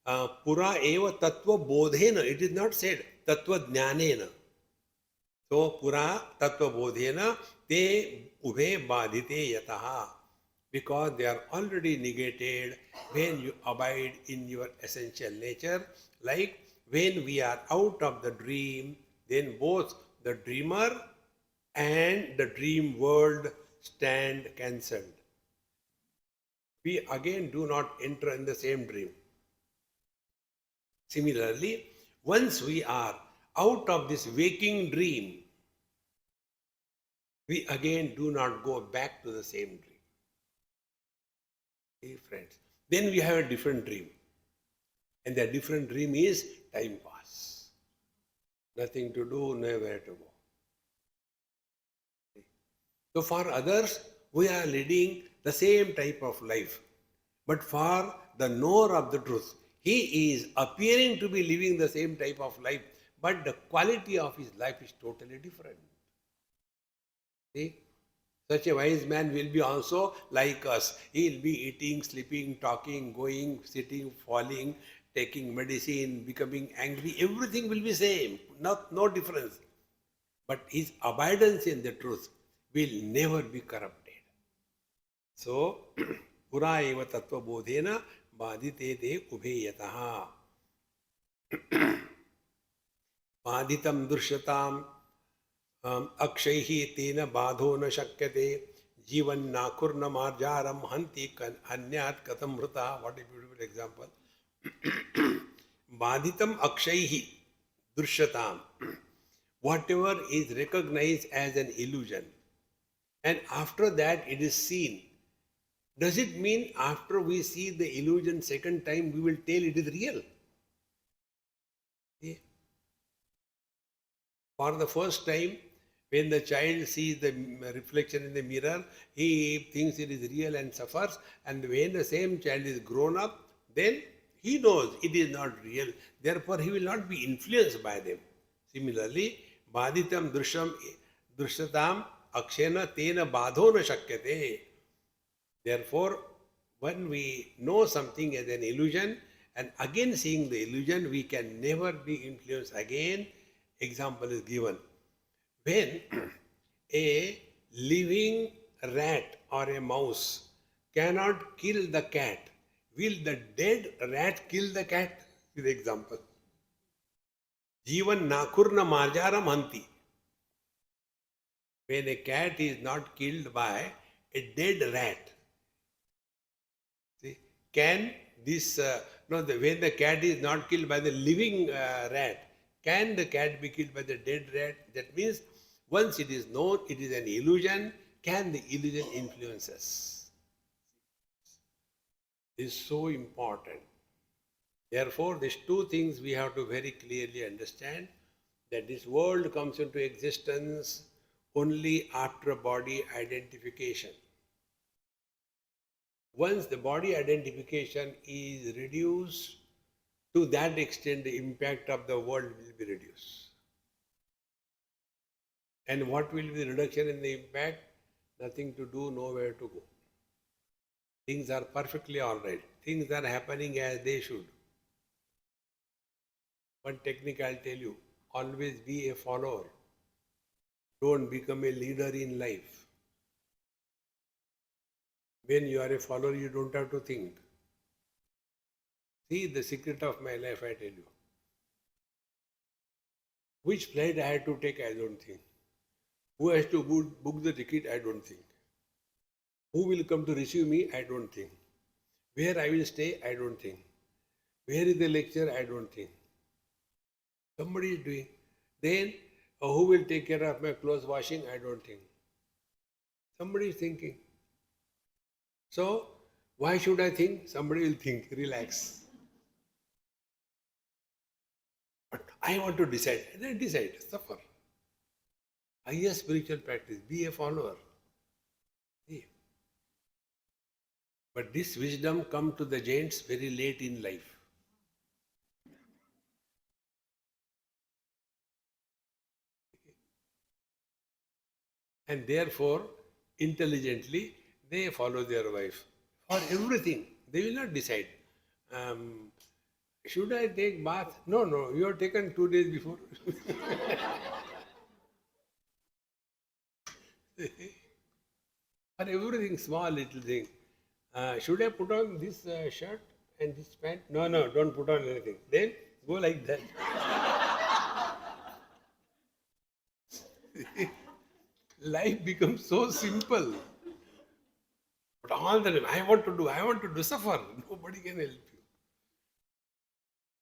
pura eva tattva bodhena. It is not said tattva jnanena. So pura tattva bodhena te ubhe badhite yataha. Because they are already negated when you abide in your essential nature. Like when we are out of the dream, then both the dreamer and the dream world stand cancelled. We again do not enter in the same dream. Similarly, once we are out of this waking dream, we again do not go back to the same dream. Okay, friends. Then we have a different dream. And that different dream is time pass. Nothing to do, nowhere to go. So for others, we are leading the same type of life. But for the knower of the truth, he is appearing to be living the same type of life, but the quality of his life is totally different. See? Such a wise man will be also like us. He will be eating, sleeping, talking, going, sitting, falling, taking medicine, becoming angry. Everything will be same, no difference. But his abidance in the truth will never be corrupted. So, pura eva tattva bodhena badhite te ubheyataha. Badhitam durshatam akshaihi tena badho na shakyate jivan nakurna marjaram hanti anyat katam mrita. What a beautiful example. Badhitam akshaihi durshatam. Whatever is recognized as an illusion, and after that it is seen. Does it mean after we see the illusion second time we will tell it is real? Okay. For the first time, when the child sees the reflection in the mirror, he thinks it is real and suffers. And when the same child is grown up, then he knows it is not real. Therefore, he will not be influenced by them. Similarly, badhitam drushatam akshena tena badho na shakyate. Therefore, when we know something as an illusion and again seeing the illusion, we can never be influenced again. Example is given. When a living rat or a mouse cannot kill the cat, will the dead rat kill the cat? Is the example. Jivan nakurna marjaram hanti. When a cat is not killed by a dead rat, see, can this, when the cat is not killed by the living rat, can the cat be killed by the dead rat? That means once it is known it is an illusion, can the illusion influence us? This is so important. Therefore, these two things we have to very clearly understand, that this world comes into existence only after body identification. Once the body identification is reduced, to that extent the impact of the world will be reduced. And what will be the reduction in the impact? Nothing to do, nowhere to go. Things are perfectly all right. Things are happening as they should. One technique I'll tell you, always be a follower. Don't become a leader in life. When you are a follower, you don't have to think. See the secret of my life, I tell you. Which flight I had to take, I don't think. Who has to book the ticket, I don't think. Who will come to receive me, I don't think. Where I will stay, I don't think. Where is the lecture, I don't think. Somebody is doing. Then, who will take care of my clothes washing, I don't think. Somebody is thinking. So, why should I think? Somebody will think. Relax. But I want to decide. Then decide. Suffer. Highest spiritual practice. Be a follower. See. But this wisdom comes to the giants very late in life. And therefore, intelligently, they follow their wife. For everything, they will not decide. Should I take bath? No, you have taken 2 days before. For everything, small little thing. Should I put on this shirt and this pant? No, don't put on anything. Then go like that. Life becomes so simple. But all the time, I want to do, suffer. Nobody can help you.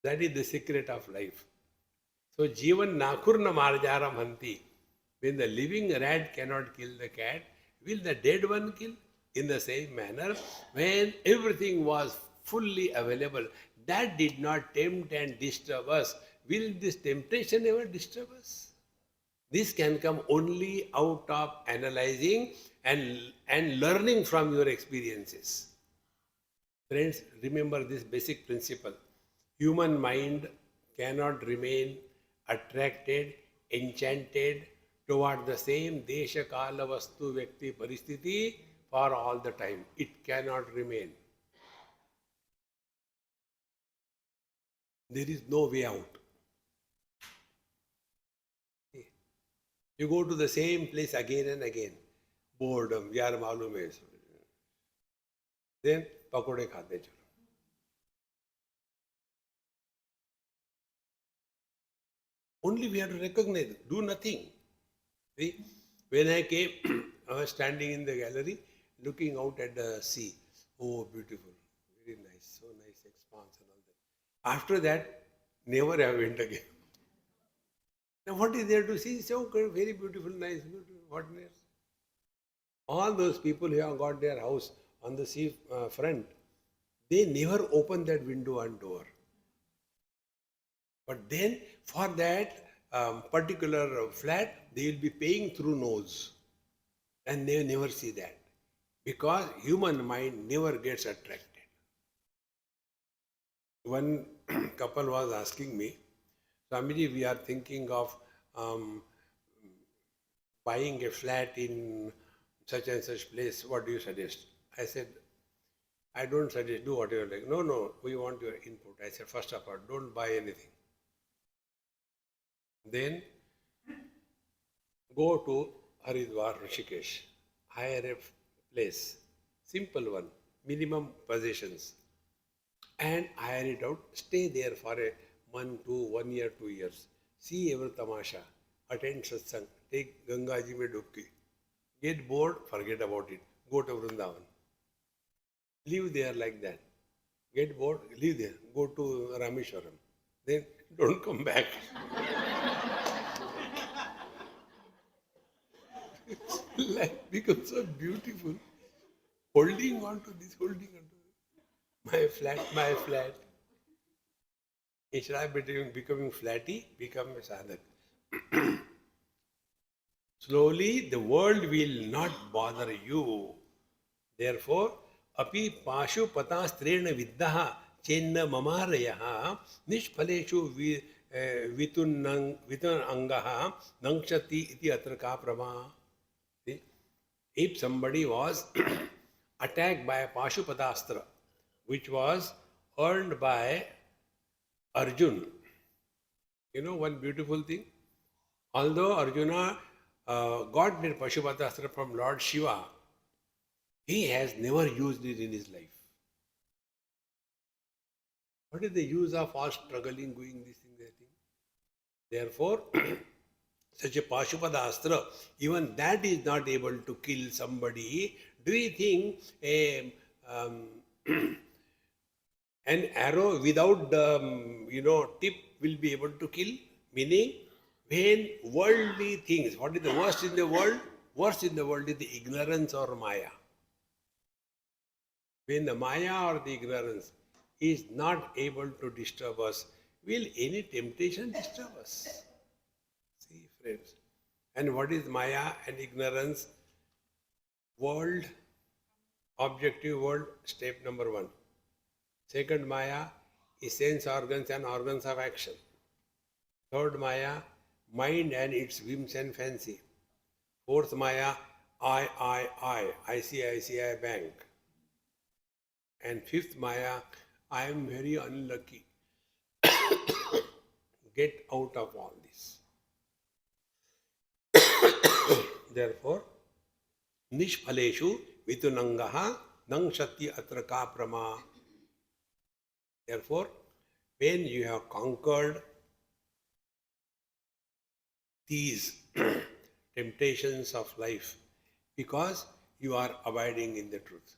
That is the secret of life. So, Jivan Nakurna Marjaram Hanti. When the living rat cannot kill the cat, will the dead one kill? In the same manner, when everything was fully available, that did not tempt and disturb us. Will this temptation ever disturb us? This can come only out of analyzing and learning from your experiences. Friends, remember this basic principle. Human mind cannot remain attracted, enchanted toward the same desha, kala, vastu, vyakti, paristiti for all the time. It cannot remain. There is no way out. You go to the same place again and again. Boredom, yaar malum hai. Then, pakode khate chalo. Only we have to recognize, do nothing. See, when I came, I was standing in the gallery, looking out at the sea. Oh, beautiful, very nice, so nice expanse and all that. After that, never I went again. Now, what is there to see? So very beautiful, nice, beautiful. What else? All those people who have got their house on the sea front, they never open that window and door. But then, for that particular flat, they will be paying through nose. And they never see that. Because human mind never gets attracted. One couple was asking me, Swamiji, we are thinking of buying a flat in such and such place. What do you suggest? I said, I don't suggest, do whatever you like. No, we want your input. I said, first of all, don't buy anything. Then go to Haridwar, Rishikesh. Hire a place, simple one, minimum possessions, and hire it out. Stay there for a month, 1 year, 2 years. See every tamasha, attend satsang, take Ganga ji mein dubki. Get bored, forget about it. Go to Vrindavan. Live there like that. Get bored, live there. Go to Rameshwaram. Then don't come back. Life becomes so beautiful. Holding on to this, holding on to this. My flat. Instead of becoming flatty, become a sadhak. Slowly, the world will not bother you. Therefore, अपि पाशुपतास्त्रेण विद्धः चेन्न ममारयः निष्फलेषु वितुन अंगः नंक्षति इति अत्र का प्रमा. See, if somebody was attacked by a Pashupatastra, which was earned by Arjun, you know one beautiful thing? Although Arjuna got the Pashupatastra from Lord Shiva, he has never used it in his life. What is the use of all struggling, going this thing, that thing? Therefore, such a Pashupadastra, even that is not able to kill somebody. Do you think an arrow without tip will be able to kill? Meaning, when worldly things, what is the worst in the world? Worst in the world is the ignorance or Maya. When the Maya or the ignorance is not able to disturb us, will any temptation disturb us? See, friends. And what is Maya and ignorance? World, objective world, step number 1. Second Maya is sense organs and organs of action. Third Maya, mind and its whims and fancy. Fourth Maya, ICICI Bank. And fifth Maya, I am very unlucky. Get out of all this. Therefore, Nishphaleshu vitunangaha nangshati atra ka prama. Therefore, when you have conquered these temptations of life, because you are abiding in the truth.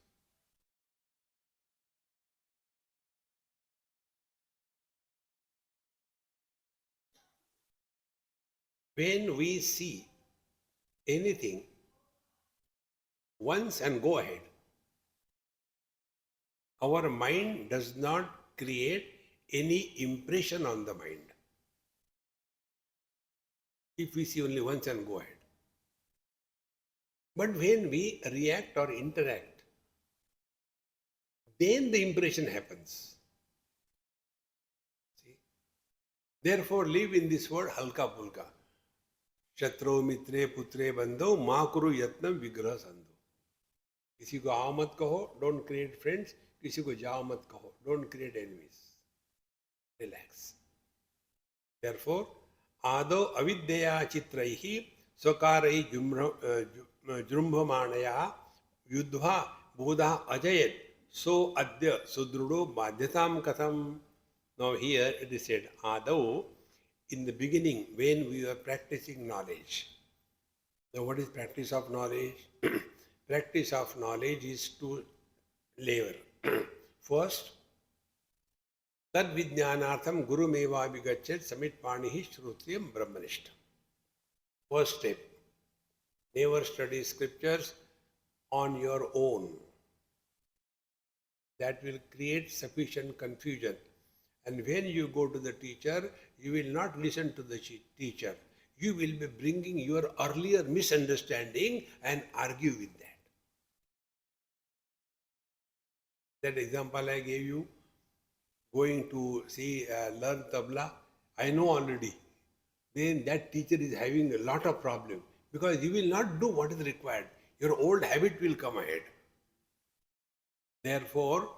When we see anything once and go ahead, our mind does not create any impression on the mind. If we see only once and go ahead. But when we react or interact, then the impression happens. See? Therefore, live in this world halka pulka. Shatro mitre putre bando ma kuru yatnam vigraha sandho. किसी को आओ मत कहो, don't create friends. किसी को जाओ मत कहो, don't create enemies. Relax. Therefore, आदौ अविद्यया चित्रैः स्वकारैः जृम्भमाणया युद्ध्वा बोधा अजयत् सो अद्य सुदृढ़ो बाध्यताम कथम. Now here it is said, आदौ, in the beginning when we were practicing knowledge. Now what is practice of knowledge? Practice of knowledge is to layer. First, tad vijnanartham gurumeva vigachet samitpanihi shrutriyam brahmanishta. First step, never study scriptures on your own. That will create sufficient confusion. And when you go to the teacher, you will not listen to the teacher. You will be bringing your earlier misunderstanding and argue with that. That example I gave you, going to learn tabla, I know already. Then that teacher is having a lot of problem because you will not do what is required. Your old habit will come ahead. Therefore,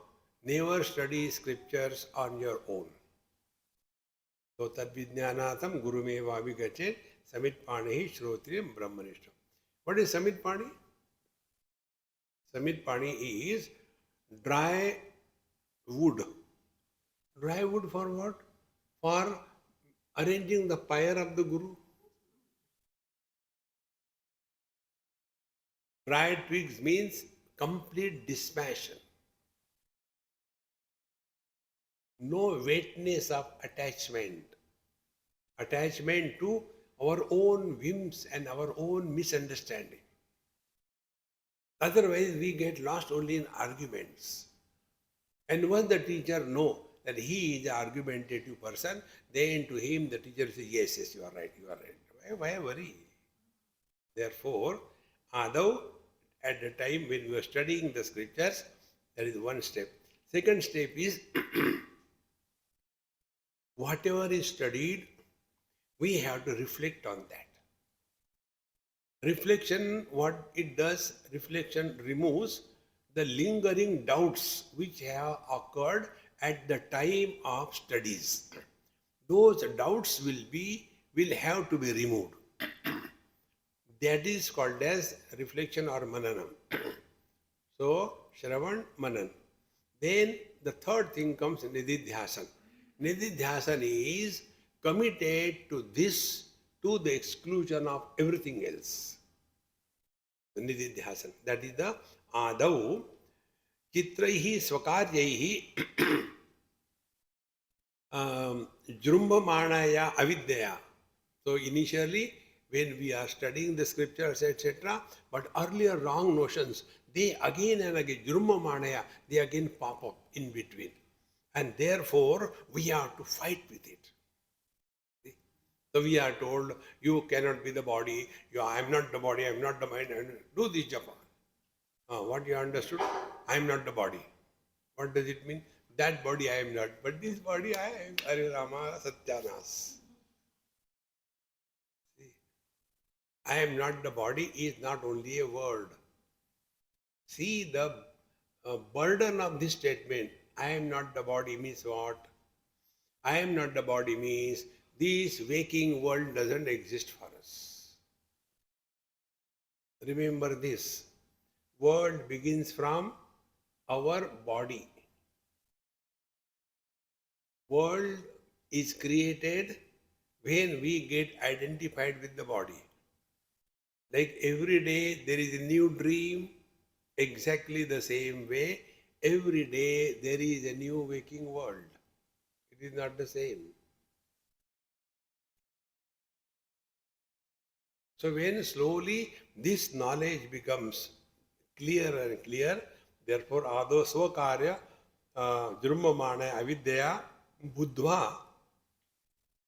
never study scriptures on your own. So tad vijnanatham gurumeva vigachet samitpanihi shrotriyam brahmanishtam. What is samitpani? Samitpani is dry wood. Dry wood for what? For arranging the pyre of the Guru. Dry twigs means complete dispassion. No wetness of attachment. Attachment to our own whims and our own misunderstanding. Otherwise, we get lost only in arguments. And once the teacher knows that he is an argumentative person, then to him the teacher says, yes, yes, you are right, you are right. Why worry? Therefore, Adav, at the time when we were studying the scriptures, That is one step. Second step is whatever is studied, we have to reflect on that. Reflection, what it does, reflection removes the lingering doubts which have occurred at the time of studies. Those doubts will have to be removed. That is called as reflection or mananam. So, Shravan, Manan. Then the third thing comes Nididhyasan. Nididhyasan is committed to this to the exclusion of everything else. Nididhyasan. That is the Adau Chitraihi Swakaryaihi Jrumbhamanaya Avidyaya. So initially, when we are studying the scriptures, etc., but earlier wrong notions, they again and again, Jrumbhamanaya, they again pop up in between. And therefore, we have to fight with it. So we are told, you cannot be the body, I am not the body, I am not the mind, do this japa. What you understood? I am not the body. What does it mean? That body I am not, but this body I am. Hare Rama Satyanas. See, I am not the body is not only a word. See the burden of this statement. I am not the body means what? I am not the body means this waking world doesn't exist for us. Remember this. World begins from our body. World is created when we get identified with the body. Like every day there is a new dream, exactly the same way, every day there is a new waking world. It is not the same. So when slowly this knowledge becomes clearer and clear, therefore ado swakarya jrumbhamana avidyaya buddhva,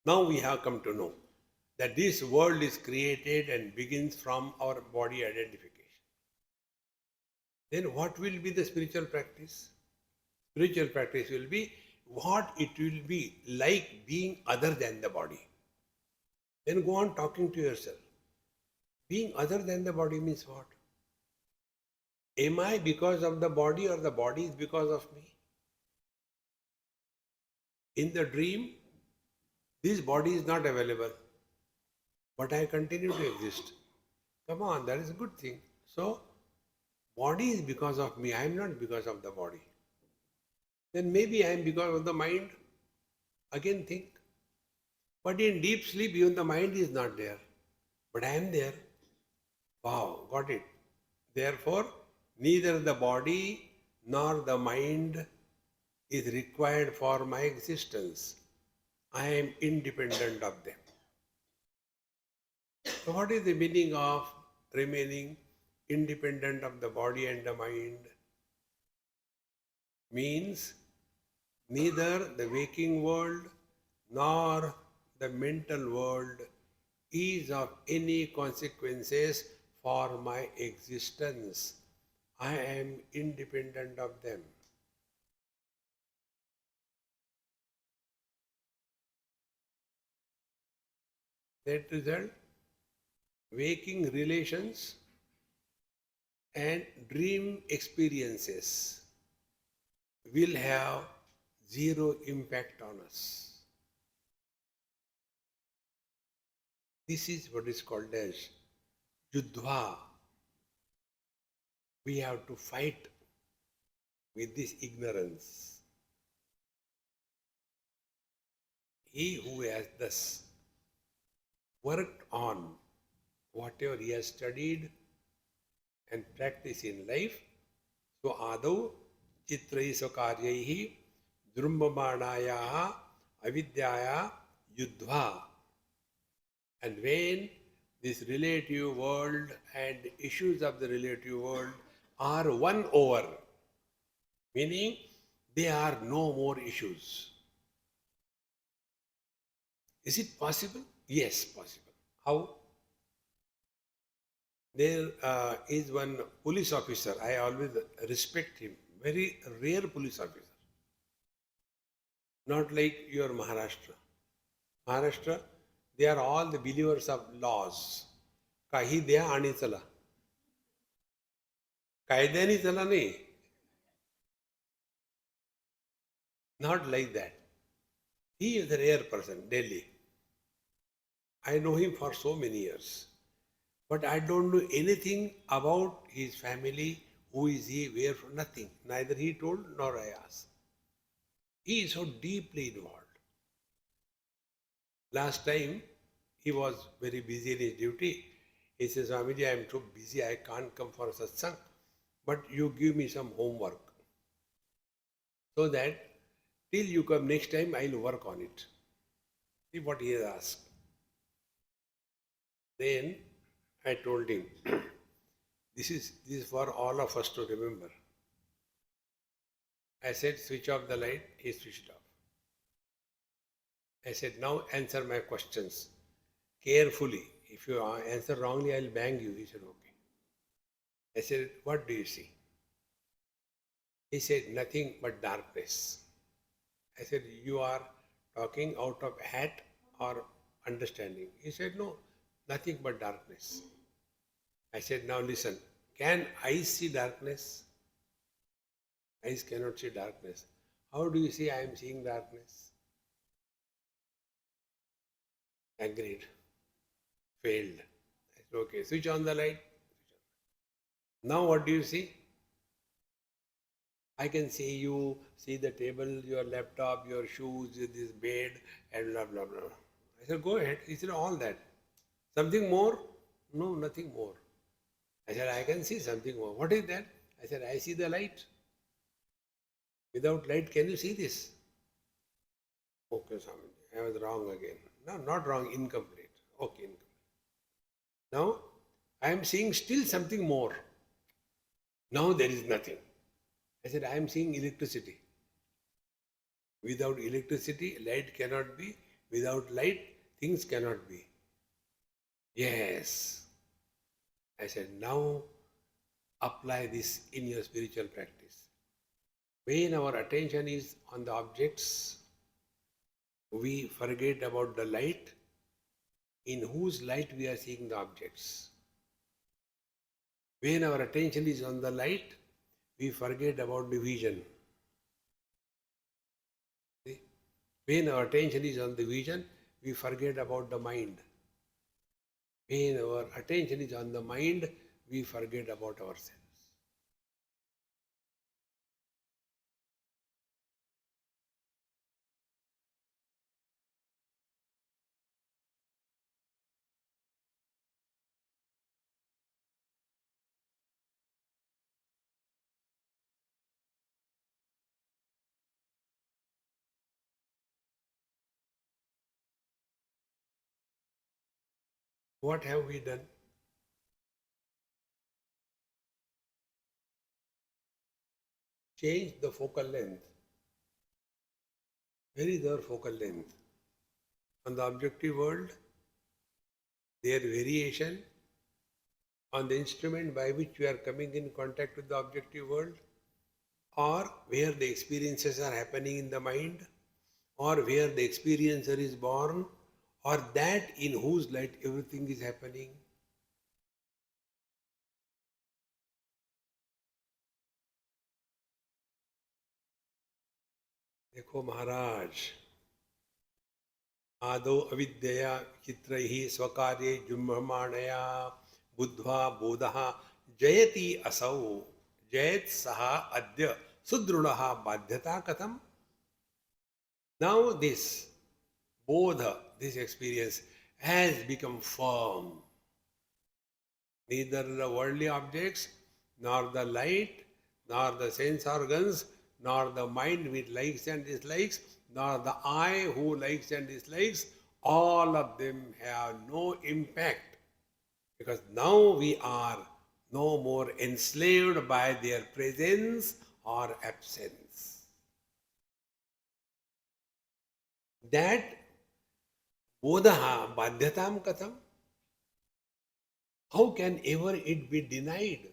now we have come to know that this world is created and begins from our body identification. Then what will be the spiritual practice? Spiritual practice will be what it will be like being other than the body. Then go on talking to yourself. Being other than the body means what? Am I because of the body or the body is because of me? In the dream, this body is not available, but I continue to exist. Come on, that is a good thing. So, body is because of me, I am not because of the body. Then maybe I am because of the mind. Again think. But in deep sleep, even the mind is not there. But I am there. Wow, got it. Therefore, neither the body nor the mind is required for my existence. I am independent of them. So what is the meaning of remaining independent of the body and the mind? Means neither the waking world nor the mental world is of any consequences for my existence. I am independent of them. That result, waking relations and dream experiences will have zero impact on us. This is what is called as Yuddha. We have to fight with this ignorance. He who has thus worked on whatever he has studied and practiced in life, so adau chitrai sakaryaihi drumbhamanaya avidyaya yuddha. And when this relative world and issues of the relative world are won over, meaning they are no more issues. Is it possible? Yes, possible. How? There is one police officer, I always respect him very rare police officer. Not like your Maharashtra. Maharashtra, they are all the believers of laws. काही द्या आणि चला. कायद्याने चला नाही. Not like that. He is a rare person, Delhi. I know him for so many years. But I don't know anything about his family, who is he, where from, nothing. Neither he told nor I asked. He is so deeply involved. Last time, he was very busy in his duty. He says, Swamiji, I am so busy, I can't come for satsang, but you give me some homework. So that till you come next time, I will work on it. See what he has asked. Then I told him, this is for all of us to remember. I said, switch off the light. He switched off. I said, now answer my questions carefully. If you answer wrongly, I'll bang you. He said, okay. I said, what do you see? He said, nothing but darkness. I said, you are talking out of hat or understanding? He said, no, nothing but darkness. I said, now listen, can eyes see darkness? Eyes cannot see darkness. How do you see I am seeing darkness? Agreed. Failed. I said, okay, switch on the light. Now what do you see? I can see you, see the table, your laptop, your shoes, this bed, and blah, blah, blah. I said, go ahead. He said, all that. Something more? No, nothing more. I said, I can see something more. What is that? I said, I see the light. Without light, can you see this? Okay, Swamiji, I was wrong again. No, not wrong, incomplete. Okay, incomplete. Now, I am seeing still something more. Now there is nothing. I said, I am seeing electricity. Without electricity, light cannot be. Without light, things cannot be. Yes. I said, now apply this in your spiritual practice. When our attention is on the objects, we forget about the light in whose light we are seeing the objects. When our attention is on the light, we forget about the vision. See? When our attention is on the vision, we forget about the mind. When our attention is on the mind, we forget about ourselves. What have we done? Change the focal length. Where is our focal length? On the objective world, their variation on the instrument by which we are coming in contact with the objective world, or where the experiences are happening in the mind, or where the experiencer is born, or that in whose light everything is happening. देखो महाराज, आदौ अविद्यया चित्रैः स्वकार्ये जुह्यमाणया बुद्ध्वा बोधः जयति असौ जयत सः अद्य सुदृढः बाध्यता कथम. Now this bodha, this experience has become firm. Neither the worldly objects, nor the light, nor the sense organs, nor the mind with likes and dislikes, nor the I who likes and dislikes, all of them have no impact, because now we are no more enslaved by their presence or absence. That bodha badhyatam katham? How can ever it be denied?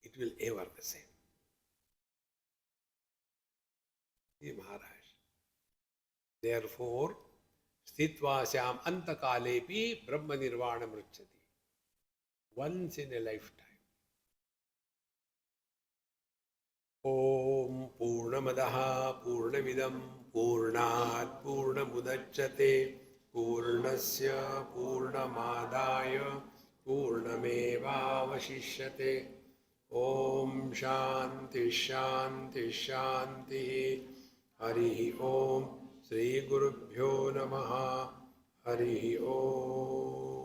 It will ever the same. The Maharaj. Therefore, Stitvasyam Antakalepi Brahma Nirvana Mruchati. Once in a lifetime. Om Purnamadaha Purnamidam Purnat Purnamudachyate Purnasya Purnamadaya Purnamevavashishyate. Om Shanti Shanti Shanti. Harihi Om Sri Gurubhyo Namaha. Harihi Om.